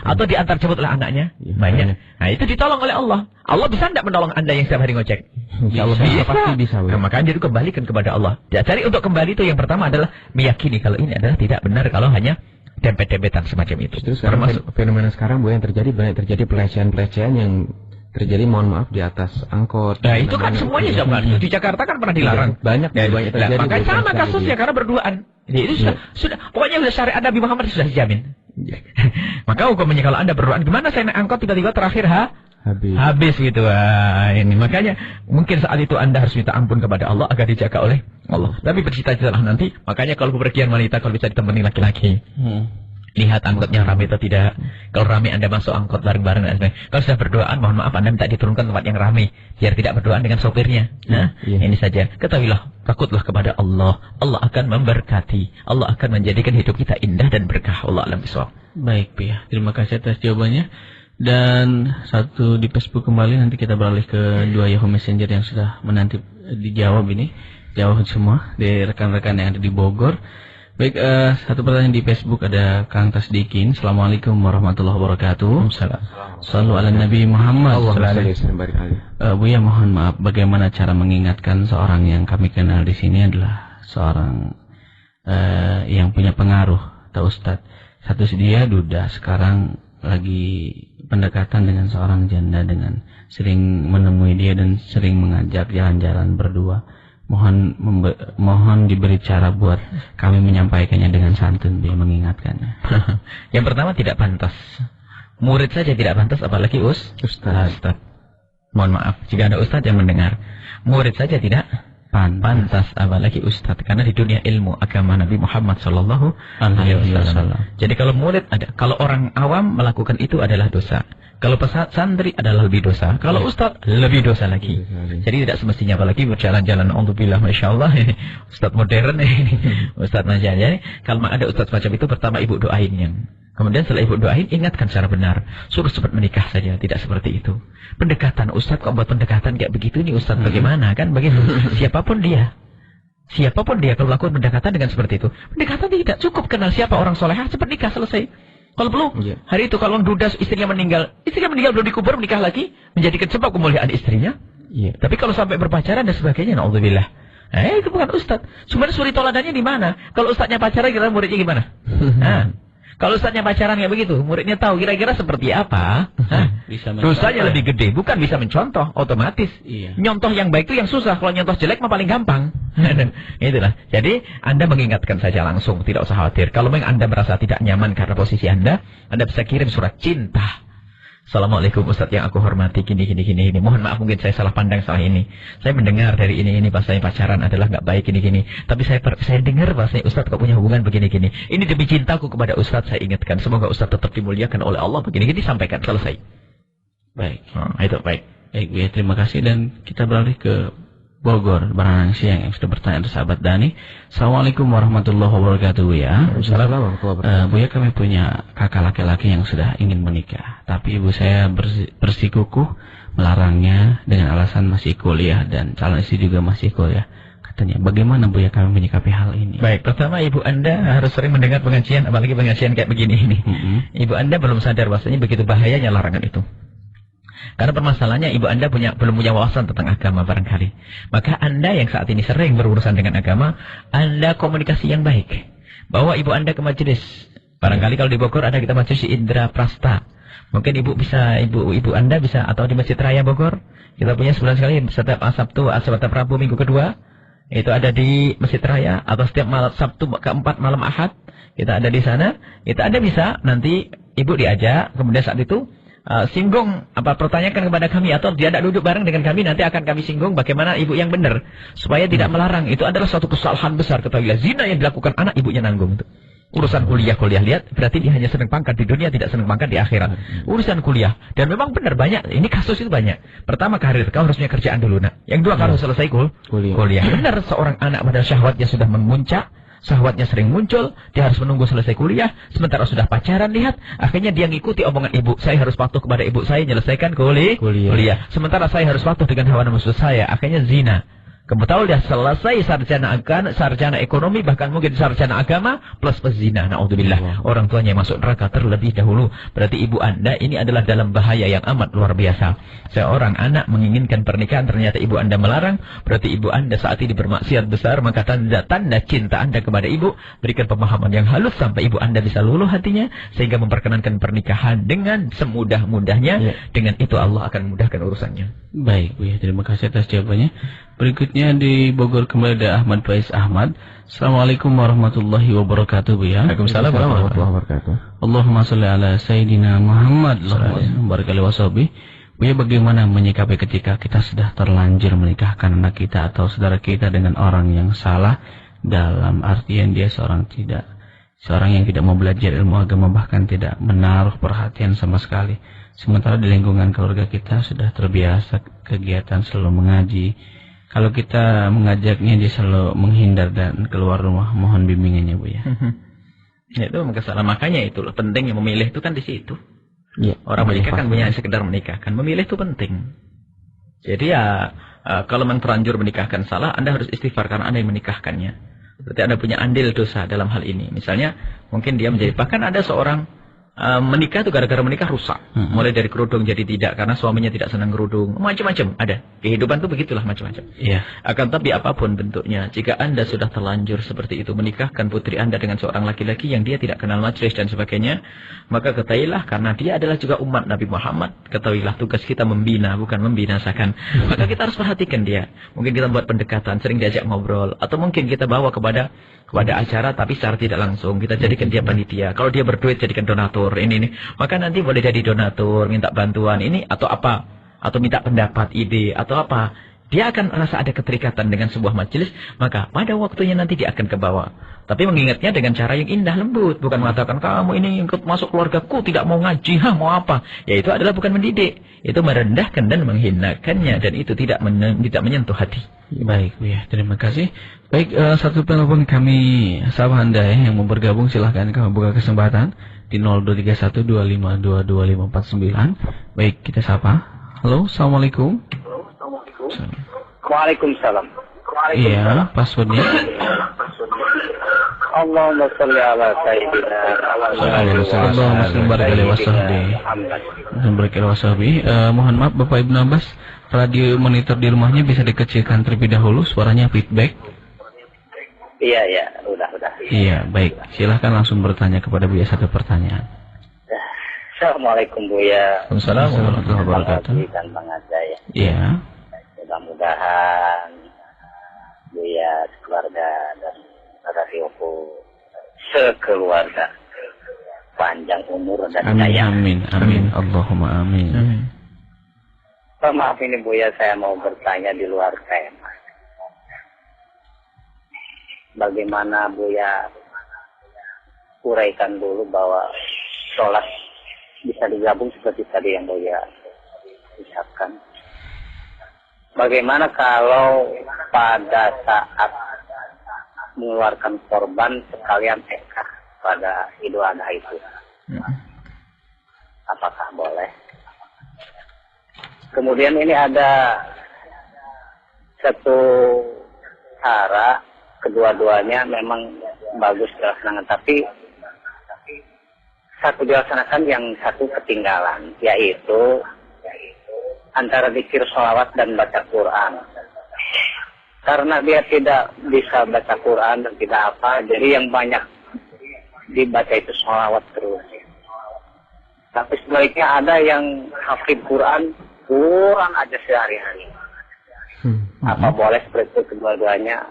B: Atau diantar jemput oleh anaknya? Banyak. Nah itu ditolong oleh Allah. Allah bisa tidak menolong Anda yang setiap hari ngojek? Bisa. Pasti bisa. Nah, makanya jadi kembalikan kepada Allah. Cari untuk kembali itu yang pertama adalah meyakini kalau ini adalah tidak benar, kalau hanya dempet-dempetan semacam itu.
C: Terus termasuk fenomena sekarang yang banyak terjadi pelecehan-pelecehan yang terjadi, mohon maaf, di atas angkot.
B: Nah itu kan semuanya sudah di Jakarta kan pernah dilarang.
C: Banyak terjadi.
B: Makanya sama kasusnya karena berduaan. Jadi itu sudah pokoknya sudah syariat Nabi Muhammad sudah dijamin. Maka hukumnya kalau Anda berduaan, gimana saya naik angkot tiba-tiba terakhir habis gitu. Ini makanya mungkin saat itu Anda harus minta ampun kepada Allah agar dijaga oleh Allah. Tapi bercita-citalah nanti. Makanya kalau bepergian wanita kalau bisa ditemani laki-laki. Lihat angkotnya ramai atau tidak. Kalau ramai Anda masuk angkot bareng-bareng dan sebagainya. Kalau sudah berduaan, mohon maaf Anda minta diturunkan tempat yang ramai, biar tidak berduaan dengan sopirnya. Nah, ini saja. Ketahuilah, takutlah kepada Allah. Allah akan memberkati. Allah akan menjadikan hidup kita indah dan berkah. Allah alam bisawab.
A: Baik, Pia. Terima kasih atas jawabannya. Dan satu di Facebook kembali, nanti kita beralih ke dua Yahoo Messenger yang sudah menanti dijawab ini. Jawab semua dari rekan-rekan yang ada di Bogor. Baik, satu pertanyaan di Facebook ada Kang Tasdikin. Assalamualaikum warahmatullahi wabarakatuh. Sallu ala Nabi Muhammad. Buya, mohon maaf, bagaimana cara mengingatkan seorang yang kami kenal di sini adalah seorang yang punya pengaruh, atau Ustadz. Satu dia duda, sekarang lagi pendekatan dengan seorang janda, dengan sering menemui dia dan sering mengajak jalan-jalan berdua. Mohon diberi cara buat kami menyampaikannya dengan santun, dia mengingatkannya.
B: Yang pertama, tidak pantas. Murid saja tidak pantas, apalagi Ustaz. Mohon maaf jika ada Ustaz yang mendengar. Murid saja tidak pantas, apalagi Ustaz. Karena di dunia ilmu agama Nabi Muhammad Sallallahu Alaihi Wasallam. Jadi kalau murid ada, kalau orang awam melakukan itu adalah dosa. Kalau santri adalah lebih dosa. Kalau Ustaz lebih dosa lagi. Jadi tidak semestinya, apalagi berjalan-jalan. Alhamdulillah, Masya Allah. Ustaz modern ini. Ustaz majalah. Kalau ada Ustaz macam itu, pertama ibu doain yang. Kemudian setelah ibu doain, ingatkan secara benar. Suruh cepat menikah saja. Tidak seperti itu. Pendekatan. Ustaz kok buat pendekatan kayak begitu nih Ustaz, bagaimana? Kan begitu. Siapapun dia kalau lakukan pendekatan dengan seperti itu. Pendekatan tidak cukup kenal siapa orang solehah, cepat nikah, selesai. Kalau perlu, hari itu kalau duda istrinya meninggal belum dikubur, menikah lagi, menjadikan sebab kemuliaan istrinya. Tapi kalau sampai berpacaran dan sebagainya, naudzubillah. Itu bukan ustaz. Sebenarnya suri toladannya di mana? Kalau ustaznya pacaran, kira muridnya gimana? Kalau ustaznya pacaran kayak begitu, muridnya tahu kira-kira seperti apa. Dosanya lebih gede, bukan bisa mencontoh, otomatis. Nyontoh yang baik itu yang susah, kalau nyontoh jelek mah paling gampang. Itulah. Jadi Anda mengingatkan saja langsung, tidak usah khawatir. Kalau memang Anda merasa tidak nyaman karena posisi Anda bisa kirim surat cinta. Assalamualaikum Ustaz yang aku hormati, gini. Mohon maaf mungkin saya salah pandang salah ini. Saya mendengar dari ini bahasanya pacaran adalah nggak baik gini. Tapi saya dengar bahasanya Ustaz kok punya hubungan begini. Ini demi cintaku kepada Ustaz saya ingatkan. Semoga Ustaz tetap dimuliakan oleh Allah begini. Sampaikan, selesai. Baik. Itu baik.
A: Baik Bu ya, terima kasih dan kita beralih ke Bogor, Baranang Siang yang sudah bertanya dari sahabat Dani. Assalamualaikum warahmatullahi wabarakatuh Bu ya. Bu ya, kami punya kakak laki-laki yang sudah ingin menikah, tapi ibu saya bersikukuh melarangnya dengan alasan masih kuliah dan calon istri juga masih kuliah. Katanya, bagaimana Bu ya kami menyikapi hal ini?
B: Baik, pertama ibu Anda harus sering mendengar pengajian, apalagi pengajian kayak begini ini. Ibu Anda belum sadar bahwasanya begitu bahayanya larangan itu. Karena permasalahannya ibu Anda belum punya wawasan tentang agama barangkali. Maka Anda yang saat ini sering berurusan dengan agama, Anda komunikasi yang baik. Bawa ibu Anda ke majelis. Barangkali kalau di Bogor ada kita majelis di Indra Prasta. Mungkin ibu Anda bisa, atau di Masjid Raya Bogor. Kita punya sebulan sekali setiap Sabtu, setiap Rabu minggu kedua. Itu ada di Masjid Raya, atau setiap Sabtu keempat malam Ahad. Kita ada di sana. Itu Anda bisa, nanti ibu diajak, kemudian saat itu singgung pertanyakan kepada kami atau dia tidak duduk bareng dengan kami, nanti akan kami singgung bagaimana ibu yang benar supaya tidak melarang. Itu adalah suatu kesalahan besar. Ketahuilah, zina yang dilakukan anak ibunya nanggung itu. Urusan kuliah lihat, berarti dia hanya senang pangkat di dunia, tidak senang pangkat di akhirat. Urusan kuliah, dan memang benar banyak ini kasus itu banyak. Pertama, karir, kau harus punya kerjaan dulu nak. Yang dua, kau harus selesai kuliah. Benar, seorang anak pada syahwatnya sudah memuncak, syahwatnya sering muncul, dia harus menunggu selesai kuliah, sementara sudah pacaran, lihat, akhirnya dia ngikuti omongan ibu, saya harus patuh kepada ibu saya, menyelesaikan kuliah. Sementara saya harus patuh dengan hawa nafsu saya, akhirnya zina. Kebetulan dia selesai sarjana ekonomi, bahkan mungkin sarjana agama, plus zina. Na'udzubillah. Orang tuanya masuk neraka terlebih dahulu. Berarti ibu Anda ini adalah dalam bahaya yang amat luar biasa. Seorang anak menginginkan pernikahan, ternyata ibu Anda melarang. Berarti ibu Anda saat ini bermaksiat besar. Maka tanda cinta Anda kepada ibu, berikan pemahaman yang halus sampai ibu Anda bisa luluh hatinya, sehingga memperkenankan pernikahan dengan semudah-mudahnya. Dengan itu Allah akan memudahkan urusannya.
A: Baik Bu ya, terima kasih atas jawabannya. Berikutnya di Bogor kembali ada Ahmad Faiz Ahmad. Assalamualaikum warahmatullahi wabarakatuh Bu ya.
B: Waalaikumsalam warahmatullahi wabarakatuh.
A: Allahumma sholli ala Sayyidina Muhammad Barakali wasobi. Bu ya, bagaimana menyikapi ketika kita sudah terlanjur menikahkan anak kita atau saudara kita dengan orang yang salah, dalam artian dia seorang yang tidak mau belajar ilmu agama, bahkan tidak menaruh perhatian sama sekali. Sementara di lingkungan keluarga kita sudah terbiasa kegiatan selalu mengaji. Kalau kita mengajaknya, dia selalu menghindar dan keluar rumah. Mohon bimbingannya Bu ya.
B: Itu kesalahan. Makanya itulah pentingnya memilih itu kan di situ. Orang menikah kan punya sekedar menikahkan. Memilih itu penting. Jadi kalau memang terlanjur menikahkan salah, Anda harus istighfar karena Anda yang menikahkannya. Berarti Anda punya andil dosa dalam hal ini. Misalnya mungkin dia menjadi, bahkan ada seorang menikah itu gara-gara menikah rusak. Mulai dari kerudung jadi tidak karena suaminya tidak senang kerudung. Macam-macam ada. Kehidupan itu begitulah macam-macam. Akan tapi apapun bentuknya, jika Anda sudah terlanjur seperti itu menikahkan putri Anda dengan seorang laki-laki yang dia tidak kenal majelis dan sebagainya, maka ketahuilah karena dia adalah juga umat Nabi Muhammad, ketahuilah tugas kita membina bukan membinasakan. Maka kita harus perhatikan dia. Mungkin kita buat pendekatan, sering diajak ngobrol, atau mungkin kita bawa kepada acara tapi secara tidak langsung kita jadikan dia panitia. Kalau dia berduit jadikan donatur ini. Maka nanti boleh jadi donatur, minta bantuan ini atau apa, atau minta pendapat, ide atau apa. Dia akan merasa ada keterikatan dengan sebuah majelis, maka pada waktunya nanti dia akan ke bawah. Tapi mengingatnya dengan cara yang indah lembut, bukan mengatakan kamu ini ikut masuk keluargaku tidak mau ngaji, mau apa. Ya itu adalah bukan mendidik, itu merendahkan dan menghinakannya, dan itu tidak menyentuh hati.
A: Baik Bu ya, terima kasih. Baik, satu penelpon kami sahabat Anda yang mau bergabung, silahkan kami buka kesempatan di 023125225549. Baik, kita sapa. Halo, assalamualaikum.
E: Waalaikumsalam.
A: Iya, passwordnya.
E: Allahumma sholli ala sayyidina
A: Mohon maaf Bapak Ibnu Abbas, radio monitor di rumahnya bisa dikecilkan terlebih dahulu, suaranya feedback.
E: Iya, udah.
A: Iya, baik. Silahkan langsung bertanya kepada Buya satu pertanyaan.
E: Assalamualaikum Buya.
A: Assalamualaikum warahmatullahi wabarakatuh.
E: Dan Bang Aja ya.
A: Iya.
E: Mudah-mudahan Buya sekeluarga dan Rafioku sekeluarga panjang umur dan jaya.
A: Amin. Allahumma amin.
E: Maaf ini Buya, saya mau bertanya di luar tema. Bagaimana Buya uraikan dulu bahwa sholat bisa digabung seperti tadi yang Buya ucapkan. Bagaimana kalau pada saat mengeluarkan korban sekalian ekah pada Idul Adha itu? Apakah boleh? Kemudian ini ada satu cara, kedua-duanya memang bagus dilaksanakan, tapi satu dilaksanakan yang satu ketinggalan, yaitu antara zikir sholawat dan baca Quran. Karena dia tidak bisa baca Quran dan tidak apa, jadi yang banyak dibaca itu sholawat terus. Tapi sebaliknya ada yang hafid Quran aja sehari-hari. Apa boleh seperti itu kedua-duanya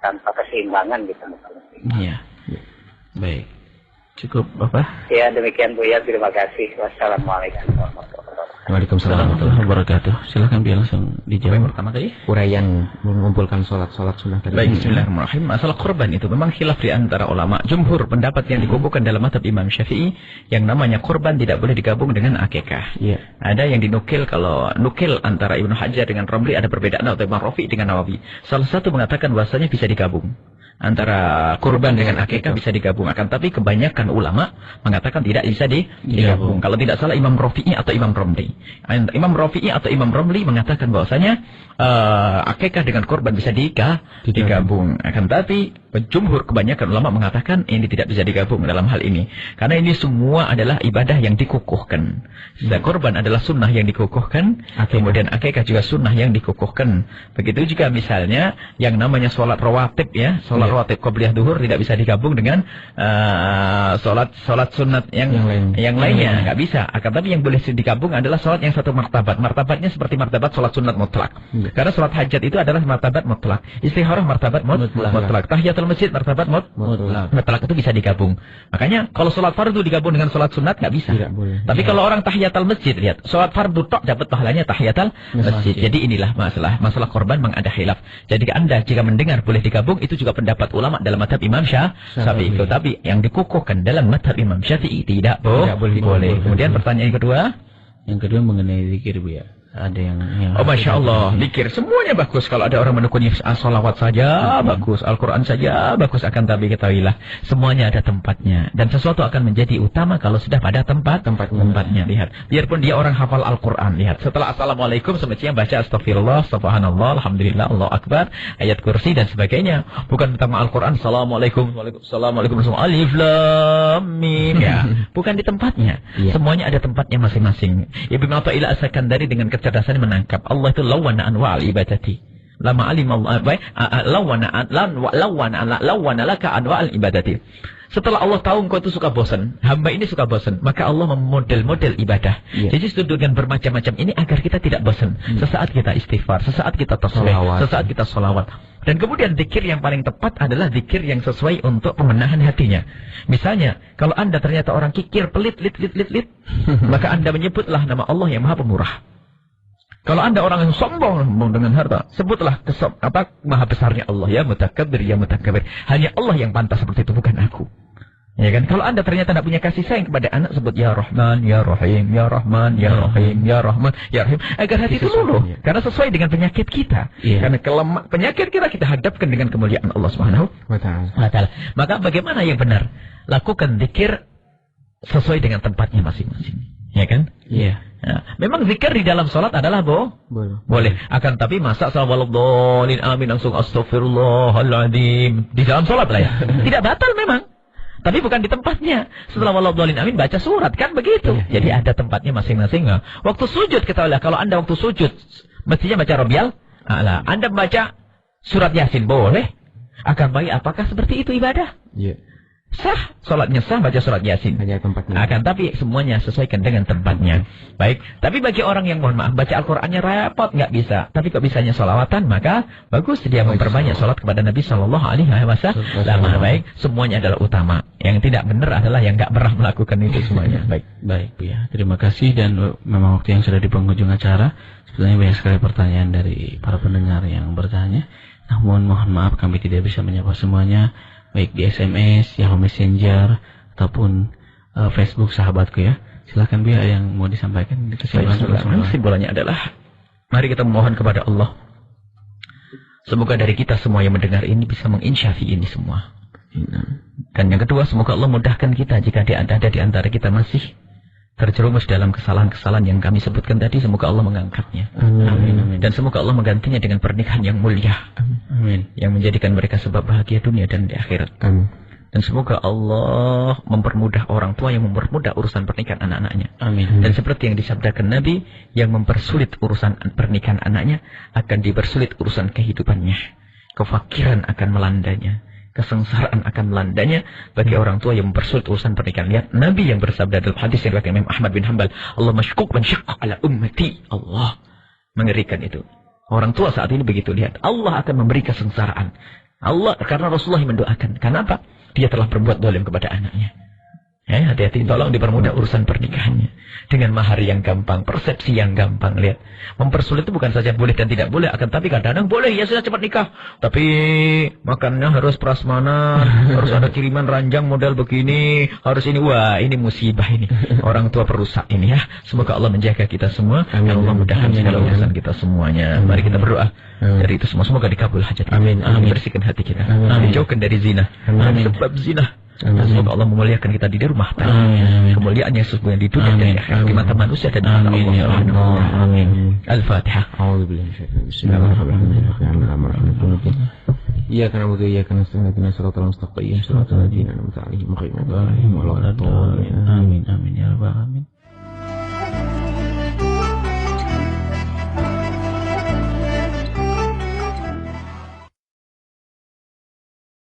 E: tanpa keseimbangan gitu?
A: Iya. Baik. Cukup Bapak?
E: Ya, demikian Buya, terima kasih. Wassalamualaikum warahmatullahi wabarakatuh.
C: Waalaikumsalam
A: warahmatullahi wabarakatuh. Silakan biar langsung dijawab.
B: Yang pertama tadi
C: uraian mengumpulkan sholat sunnah tadi.
B: Baik, bismillahirrahmanirrahim. Masalah korban itu memang khilaf di antara ulama. Jumhur pendapat yang dikukuhkan dalam mazhab Imam Syafi'i, yang namanya korban tidak boleh digabung dengan akikah.
C: Iya.
B: Ada yang dinukil, kalau nukil antara Ibnu Hajar dengan Romli ada perbedaan, atau Imam Rafi dengan Nawawi. Salah satu mengatakan bahwasanya bisa digabung. Antara kurban dengan akikah bisa digabung, akan tapi kebanyakan ulama mengatakan tidak bisa digabung. Kalau tidak salah Imam Rafi'i atau Imam Romli. Imam Rafi'i atau Imam Romli mengatakan bahwasanya akikah dengan kurban bisa digabung. Akan tapi jumhur kebanyakan ulama mengatakan ini tidak bisa digabung dalam hal ini, karena ini semua adalah ibadah yang dikukuhkan. Kurban adalah sunnah yang dikukuhkan, kemudian akikah juga sunnah yang dikukuhkan. Begitu juga misalnya yang namanya sholat rawatib ya, sholat rawatib qabliyah duhur tidak bisa digabung dengan sholat sunat yang lainnya, nggak bisa. Akan tapi yang boleh digabung adalah sholat yang satu martabat. Martabatnya seperti martabat sholat sunat mutlak. Karena sholat hajat itu adalah martabat mutlak, istikharah martabat mutlak, tahiyatul masjid martabat mutlak itu bisa digabung. Makanya kalau sholat fardu digabung dengan sholat sunat nggak bisa. Tapi kalau orang tahiyatul masjid, lihat sholat fardu tok dapat pahalanya tahiyatul masjid. Jadi inilah masalah korban memang ada khilaf. Jadi Anda jika mendengar boleh digabung, itu juga pendapat ulama dalam mazhab Imam Syafi'i. Tapi yang dikukuhkan dalam mazhab Imam Syafi'i tidak boleh. Kemudian pertanyaan yang kedua mengenai zikir Bu ya. Ada yang Masya Allah, zikir semuanya bagus. Kalau ada orang menekuni salawat saja bagus, Al-Quran saja bagus. Akan tapi ketahuilah semuanya ada tempatnya, dan sesuatu akan menjadi utama kalau sudah pada tempatnya. Lihat, biarpun dia orang hafal Al-Quran, lihat setelah Assalamualaikum semestinya baca Astagfirullah, Subhanallah, Alhamdulillah, Allah Akbar, ayat kursi dan sebagainya. Bukan pertama Al-Quran Assalamualaikum, Alif Lam Mim ya. Bukan di tempatnya. Semuanya ada tempatnya masing-masing. Ibnu Athaillah As-Sakandari dengan kecerdasan menangkap Allah itu lawana anwa'al ibadati. Lama alim Allah lawana laka anwa'al ibadati. Setelah Allah tahu engkau itu suka bosan, hamba ini suka bosan, maka Allah memodel-model ibadah. Jadi studi dengan bermacam-macam ini agar kita tidak bosan. Sesaat kita istighfar, sesaat kita tasbih, sesaat kita sholawat. Dan kemudian zikir yang paling tepat adalah zikir yang sesuai untuk pemenahan hatinya. Misalnya, kalau Anda ternyata orang kikir, pelit, maka Anda menyebutlah nama Allah yang Maha Pemurah. Kalau Anda orang yang sombong dengan harta, sebutlah maha besarnya Allah, ya mutakabbir, ya mutakabbir. Hanya Allah yang pantas seperti itu, bukan aku. Ya kan? Kalau Anda ternyata tidak punya kasih sayang kepada anak, sebut ya Rahman, ya Rahim, ya Rahman, ya Rahim, ya Rahman, ya Rahim, agar hati itu luluh. Karena sesuai dengan penyakit kita. Karena penyakit kita hadapkan dengan kemuliaan Allah Subhanahu wa Ta'ala. Maka bagaimana yang benar? Lakukan zikir sesuai dengan tempatnya masing-masing. Ya kan?
A: Iya.
B: Nah, memang zikir di dalam sholat adalah boleh. Akan tapi masa salawatullahi amin langsung astagfirullahaladzim di dalam sholat lah ya. Tidak batal memang. Tapi bukan di tempatnya. Setelah waladhdallin amin baca surat kan begitu. Jadi ada tempatnya masing-masing. Waktu sujud kita lihat, kalau Anda waktu sujud mestinya baca Rabbiyal A'la. Anda baca surat Yasin boleh. Akan baik apakah seperti itu ibadah?
C: Iya.
B: Sah, sholatnya sah, baca surat Yasin.
C: Hanya tempatnya.
B: Akan tapi semuanya sesuaikan dengan tempatnya. Baik, tapi bagi orang yang mohon maaf baca Al-Qur'annya repot nggak bisa, tapi kok bisanya sholawatan, maka bagus dia memperbanyak sholat kepada Nabi Shallallahu Alaihi Wasallam. Baik, semuanya adalah utama. Yang tidak benar adalah yang nggak pernah melakukan itu semuanya.
A: Baik, ya. Terima kasih dan memang waktu yang sudah di penghujung acara. Sebenarnya banyak sekali pertanyaan dari para pendengar yang bertanya. Namun mohon maaf kami tidak bisa menyapa semuanya. Baik di SMS, Yahoo Messenger, ataupun Facebook sahabatku ya. Silakan Bia yang mau disampaikan.
B: Kesimpulannya adalah, mari kita memohon kepada Allah. Semoga dari kita semua yang mendengar ini bisa menginsyafi ini semua. Dan yang kedua, semoga Allah mudahkan kita jika ada di antara kita masih terjerumus dalam kesalahan-kesalahan yang kami sebutkan tadi. Semoga Allah mengangkatnya. Amin. Dan semoga Allah menggantinya dengan pernikahan yang mulia. Amin. Yang menjadikan mereka sebab bahagia dunia dan di akhirat. Amin. Dan semoga Allah mempermudah orang tua yang mempermudah urusan pernikahan anak-anaknya. Amin. Dan seperti yang disabdakan Nabi, yang mempersulit urusan pernikahan anaknya akan dipersulit urusan kehidupannya. Kefakiran akan melandanya. Kesengsaraan akan melandanya bagi orang tua yang mempersulit urusan pernikahan. Lihat Nabi yang bersabda dalam hadis yang diriwayatkan Imam Ahmad bin Hanbal, Allah masyukuk man syaqqa ala ummati. Allah mengerikan itu. Orang tua saat ini begitu, lihat Allah akan memberi kesengsaraan. Allah, karena Rasulullah yang mendoakan. Kenapa? Dia telah berbuat zalim kepada anaknya. Hati-hati, tolong dipermudah urusan pernikahannya. Dengan mahar yang gampang, persepsi yang gampang. Lihat, mempersulit itu bukan saja boleh dan tidak boleh. Akan tapi kadang-kadang boleh, ya sudah cepat nikah. Tapi makannya harus prasmanan, harus ada kiriman ranjang model begini, harus ini. Wah, ini musibah ini. Orang tua perusak ini ya. Semoga Allah menjaga kita semua. Dan Allah mudahkan segala urusan kita semuanya. Mari kita berdoa. Dari itu semua, semoga dikabul hajat kita. Amin. Bersihkan hati kita. Dijauhkan dari zina. Sebab zina. Semoga Allah memuliakan kita di rumah tangga. Kemuliaan yang sesungguhnya di dunia dan di akhirat, di mata manusia dan di mata Allah Subhanahu wa taala. Amin. Al-Fatihah.
C: Iyyaka na'budu wa iyyaka nasta'in ihdinas siratal mustaqim siratal ladzina an'amta 'alaihim ghairil maghdubi 'alaihim waladdallin.
A: Amin. Amin ya rabbal alamin.